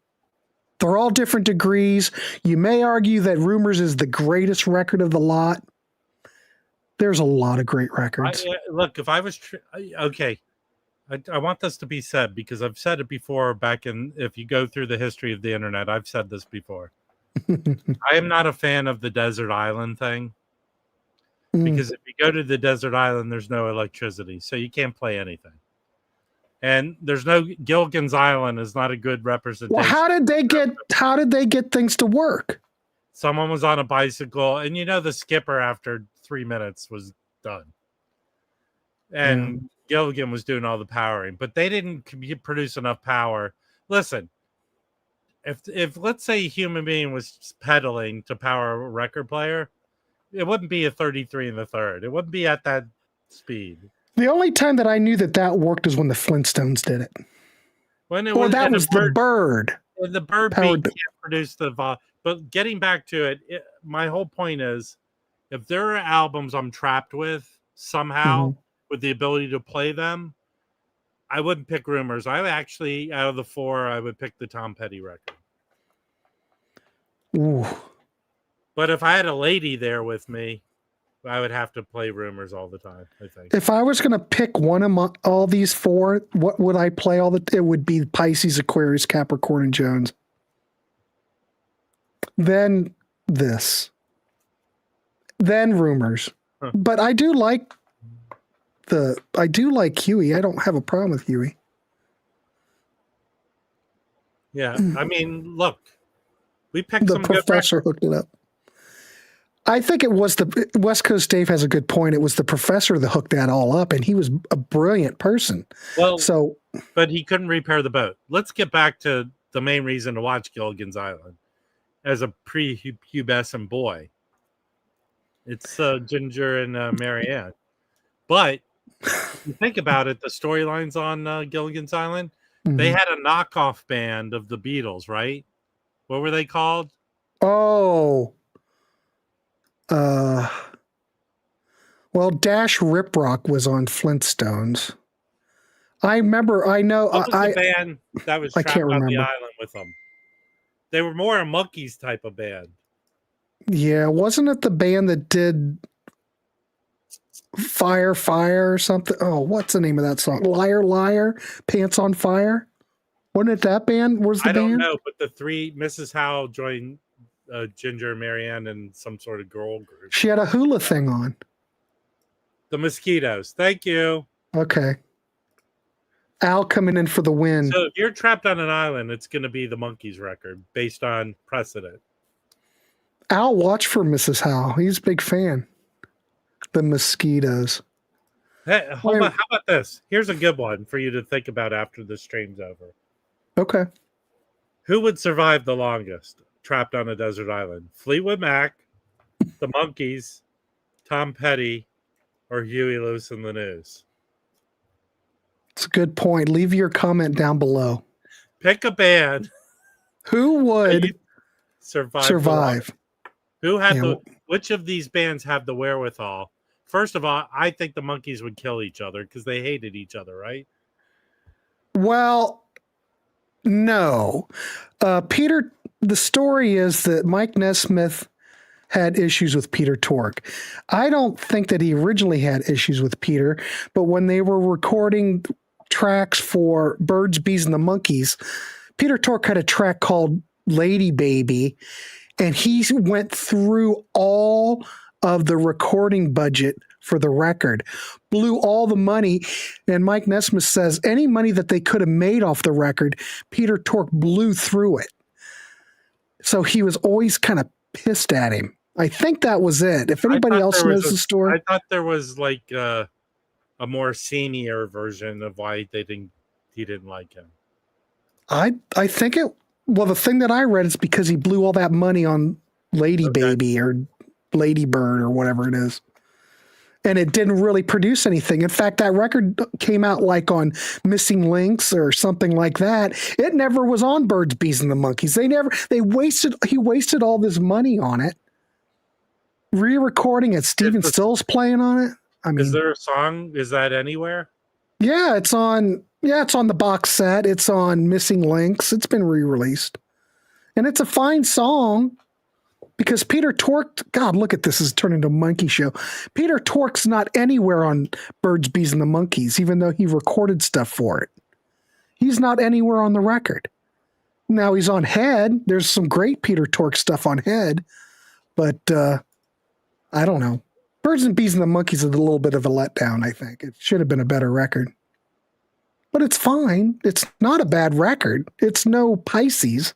they're all different degrees. You may argue that Rumors is the greatest record of the lot. There's a lot of great records. Look, if I was okay, I want this to be said because I've said it before back in, if you go through the history of the internet, I've said this before. I am not a fan of the desert island thing because if you go to the desert island, there's no electricity, so you can't play anything. And there's no Gilligan's Island is not a good representation. Well, how did they get things to work? Someone was on a bicycle, and the skipper after 3 minutes was done. And Gilligan was doing all the powering, but they didn't produce enough power. Listen, if let's say a human being was pedaling to power a record player, it wouldn't be a 33 1/3. It wouldn't be at that speed. The only time that I knew that worked is when the Flintstones did it. When it Or was, that was the Bird. And the Bird beat can't produce the volume. But getting back to it, my whole point is, if there are albums I'm trapped with somehow with the ability to play them, I wouldn't pick Rumors. I would actually, out of the four, I would pick the Tom Petty record. Ooh. But if I had a lady there with me, I would have to play Rumors all the time, I think. If I was going to pick one of all these four, what would I play it would be Pisces, Aquarius, Capricorn, and Jones. Then this. Then Rumors. Huh. But I do like Huey. I don't have a problem with Huey. Yeah, I mean, look, we picked the some professor good hooked it up. I think it was the West Coast Dave has a good point. It was the professor that hooked that all up, and he was a brilliant person. Well, but he couldn't repair the boat. Let's get back to the main reason to watch Gilligan's Island as a pre-pubescent boy. It's Ginger and Marianne. But if you think about it, the storylines on Gilligan's Island, they had a knockoff band of the Beatles, right? What were they called? Oh, well, Dash Riprock was on Flintstones. I remember. I know. What was the band that was trapped on the island with them? They were more a Monkees type of band. Yeah, wasn't it the band that did Fire or something? Oh, what's the name of that song? Liar, Liar, Pants on Fire. Wasn't it that band? Where's the band? I don't know, but the three, Mrs. Howell joined Ginger, Marianne, and some sort of girl group. She had a hula thing on. The Mosquitoes. Thank you. Okay. Al coming in for the win. So if you're trapped on an island, it's going to be the Monkees record based on precedent. Al watched for Mrs. Howell. He's a big fan. The Mosquitoes. Hey, hold on. How about this? Here's a good one for you to think about after the stream's over. Okay. Who would survive the longest trapped on a desert island? Fleetwood Mac, the Monkees, Tom Petty, or Huey Lewis and the News? It's a good point. Leave your comment down below. Pick a band. Who would survive? Who had which of these bands have the wherewithal? First of all, I think the Monkees would kill each other because they hated each other, right? Well, no. The story is that Mike Nesmith had issues with Peter Tork. I don't think that he originally had issues with Peter, but when they were recording tracks for Birds, Bees, and the Monkees, Peter Tork had a track called Lady Baby, and he went through all of the recording budget for the record, blew all the money, and Mike Nesmith says any money that they could have made off the record, Peter Tork blew through it. So he was always kind of pissed at him. I think that was it. If anybody else knows the story. I thought there was like a a more senior version of why he didn't like him. I think well, the thing that I read is because he blew all that money on Lady Baby or Lady Bird or whatever it is. And it didn't really produce anything. In fact, that record came out like on Missing Links or something like that. It never was on Birds, Bees, and the Monkees. He wasted all this money on it. Re-recording it. Steven Still's playing on it. I mean, is there a song? Is that anywhere? Yeah, it's on the box set. It's on Missing Links. It's been re-released. And it's a fine song. Because Peter Tork, God, look at this, is turning into a monkey show. Peter Tork's not anywhere on Birds, Bees, and the Monkees, even though he recorded stuff for it. He's not anywhere on the record. Now he's on Head. There's some great Peter Tork stuff on Head, but I don't know. Birds and Bees and the Monkees is a little bit of a letdown, I think. It should have been a better record. But it's fine. It's not a bad record. It's no Pisces.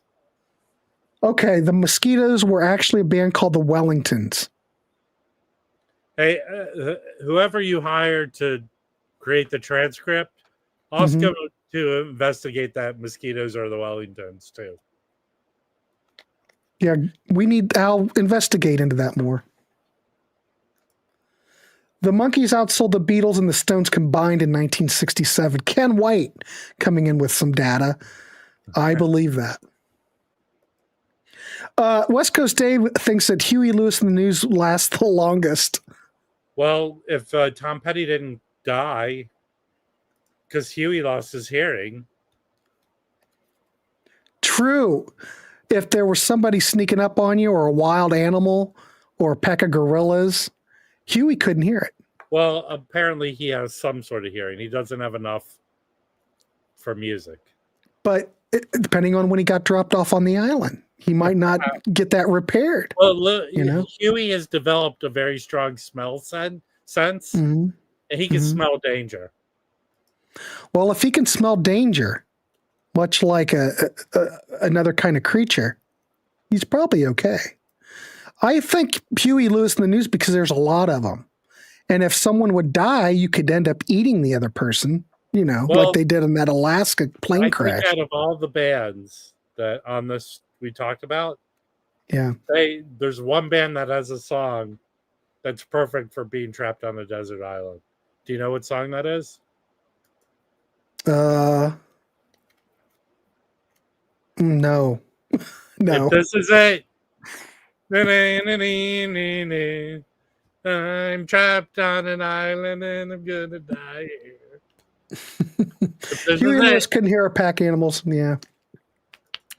Okay, the Mosquitoes were actually a band called the Wellingtons. Hey, whoever you hired to create the transcript, ask them to investigate that Mosquitoes are the Wellingtons too. Yeah, I'll investigate into that more. The Monkees outsold the Beatles and the Stones combined in 1967. Ken White coming in with some data. I believe that. West Coast Dave thinks that Huey Lewis in the News lasts the longest. Well, if Tom Petty didn't die because Huey lost his hearing. True. If there was somebody sneaking up on you or a wild animal or a pack of gorillas, Huey couldn't hear it. Well, apparently he has some sort of hearing. He doesn't have enough for music. But depending on when he got dropped off on the island, he might not get that repaired. Well, look, Huey has developed a very strong smell sense, and he can smell danger. Well, if he can smell danger, much like another kind of creature, he's probably okay. I think Huey Lewis in the News because there's a lot of them. And if someone would die, you could end up eating the other person, like they did in that Alaska plane crash. Out of all the bands that on this we talked about, there's one band that has a song that's perfect for being trapped on a desert island. Do you know what song that is? No. This is it. I'm trapped on an island and I'm gonna die here. Huey Lewis couldn't hear our pack animals. Yeah.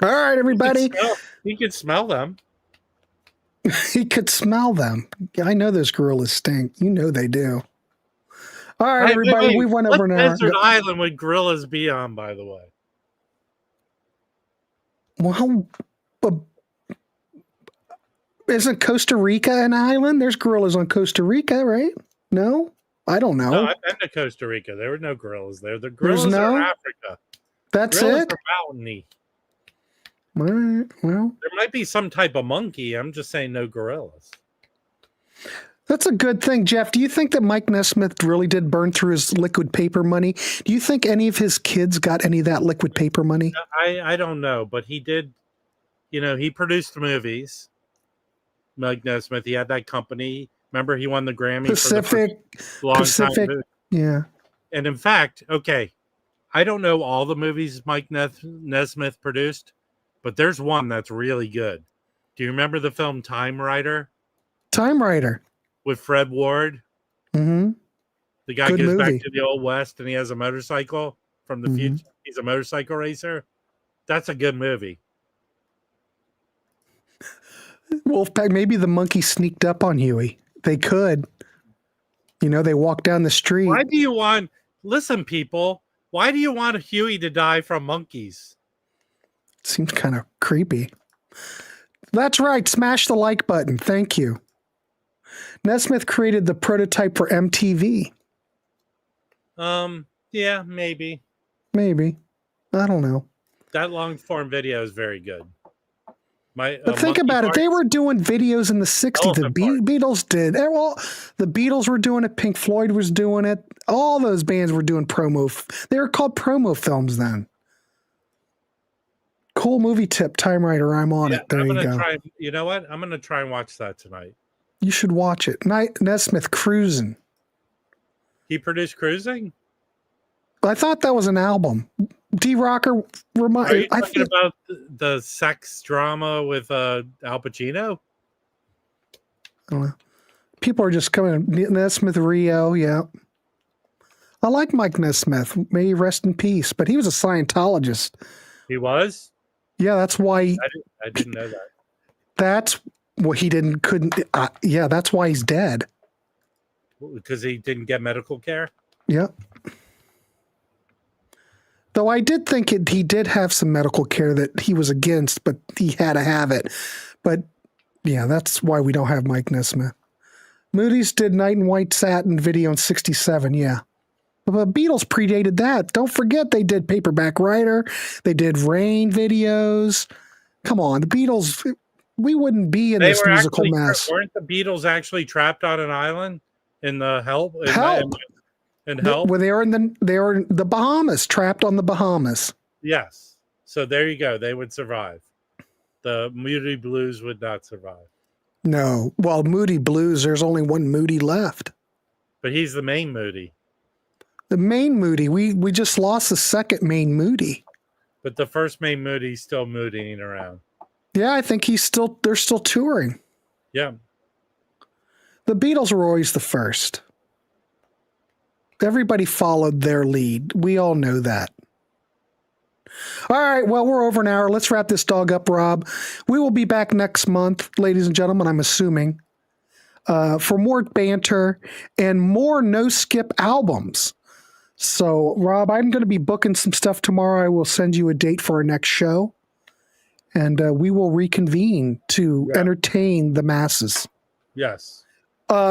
All right, everybody. He could smell them. He could smell them. I know those gorillas stink. You know they do. All right, everybody. We went over an hour. What desert island would gorillas be on, by the way? Well, isn't Costa Rica an island? There's gorillas on Costa Rica, right? No? I don't know. No, I've been to Costa Rica. There were no gorillas there. The gorillas are in Africa. That's gorillas it? are mountainy. All right, well. There might be some type of monkey. I'm just saying no gorillas. That's a good thing, Jeff. Do you think that Mike Nesmith really did burn through his liquid paper money? Do you think any of his kids got any of that liquid paper money? I don't know, but he did. He produced movies. Mike Nesmith. He had that company. Remember, he won the Grammy Pacific. for the Pacific. Time. Yeah. And in fact, okay, I don't know all the movies Mike Nesmith produced, but there's one that's really good. Do you remember the film Time Rider? Time Rider. With Fred Ward? Mm-hmm. The guy goes back to the Old West and he has a motorcycle from the future. He's a motorcycle racer. That's a good movie. Wolfpack, maybe the monkey sneaked up on Huey. They could. They walked down the street. Why do you want... Listen, people. Why do you want Huey to die from monkeys? Seems kind of creepy. That's right. Smash the like button. Thank you. Nesmith created the prototype for MTV. Yeah, maybe. Maybe. I don't know. That long form video is very good. But think about it. They were doing videos in the 60s. The Beatles did. Well, the Beatles were doing it. Pink Floyd was doing it. All those bands were doing promo. They were called promo films then. Cool movie tip, Time Rider. I'm on it. There you go. You know what? I'm going to try and watch that tonight. You should watch it. Nesmith, Cruising. He produced Cruising? I thought that was an album. D-Rocker. Are you talking about the sex drama with Al Pacino? I don't know. People are just coming. Nesmith, Rio, yeah. I like Mike Nesmith. May he rest in peace. But he was a Scientologist. He was? Yeah, that's why. I didn't know that. That's what he couldn't. Yeah, that's why he's dead. Because he didn't get medical care? Yeah. Though I did think he did have some medical care that he was against, but he had to have it. But yeah, that's why we don't have Mike Nesmith. Moody's did Night in White Satin video in 67, yeah. But Beatles predated that. Don't forget they did Paperback Writer. They did Rain videos. Come on, the Beatles, we wouldn't be in this musical mess. Weren't the Beatles actually trapped on an island in the Help? Well, they were in the Bahamas, trapped on the Bahamas. Yes. So there you go. They would survive. The Moody Blues would not survive. No. Well, Moody Blues, there's only one Moody left. But he's the main Moody. The main Moody. We just lost the second main Moody. But the first main Moody's still moodying around. Yeah, I think they're still touring. Yeah. The Beatles were always the first. Everybody followed their lead. We all know that. All right, well, we're over an hour. Let's wrap this dog up, Rob. We will be back next month, ladies and gentlemen, I'm assuming, for more banter and more no-skip albums. So, Rob, I'm going to be booking some stuff tomorrow. I will send you a date for our next show, and we will reconvene to entertain the masses. Yes.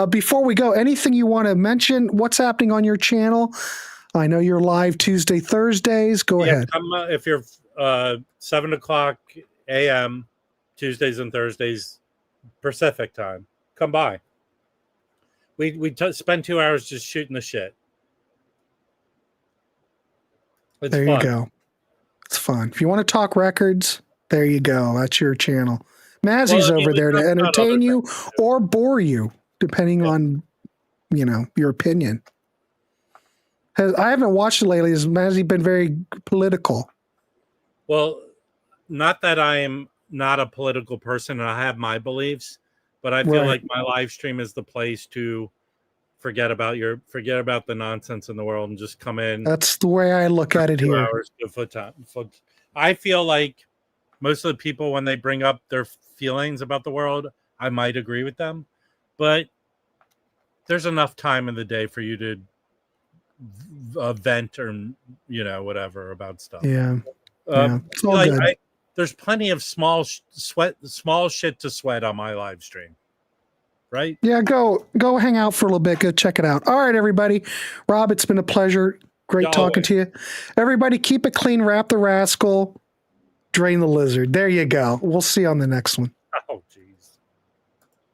Before we go, anything you want to mention? What's happening on your channel? I know you're live Tuesday, Thursdays. Go ahead. If you're 7 o'clock a.m. Tuesdays and Thursdays Pacific time, come by. We spend 2 hours just shooting the shit. It's there fun. You go. It's fun. If you want to talk records, there you go. That's your channel. Mazzy's over there to entertain you or bore you, depending on, your opinion. I haven't watched it lately. Has Mazzy been very political? Well, not that I am not a political person and I have my beliefs, but I feel like my live stream is the place to forget about the nonsense in the world and just come in. That's the way I look at it here. Hours to I feel like most of the people, when they bring up their feelings about the world, I might agree with them, but there's enough time in the day for you to vent or whatever about stuff. Yeah, it's all good. There's plenty of small shit to sweat on my live stream, right? Yeah, go hang out for a little bit. Go check it out. All right, everybody. Rob, it's been a pleasure. Great talking to you. Everybody, keep it clean. Wrap the rascal. Drain the lizard. There you go. We'll see you on the next one. Oh, jeez.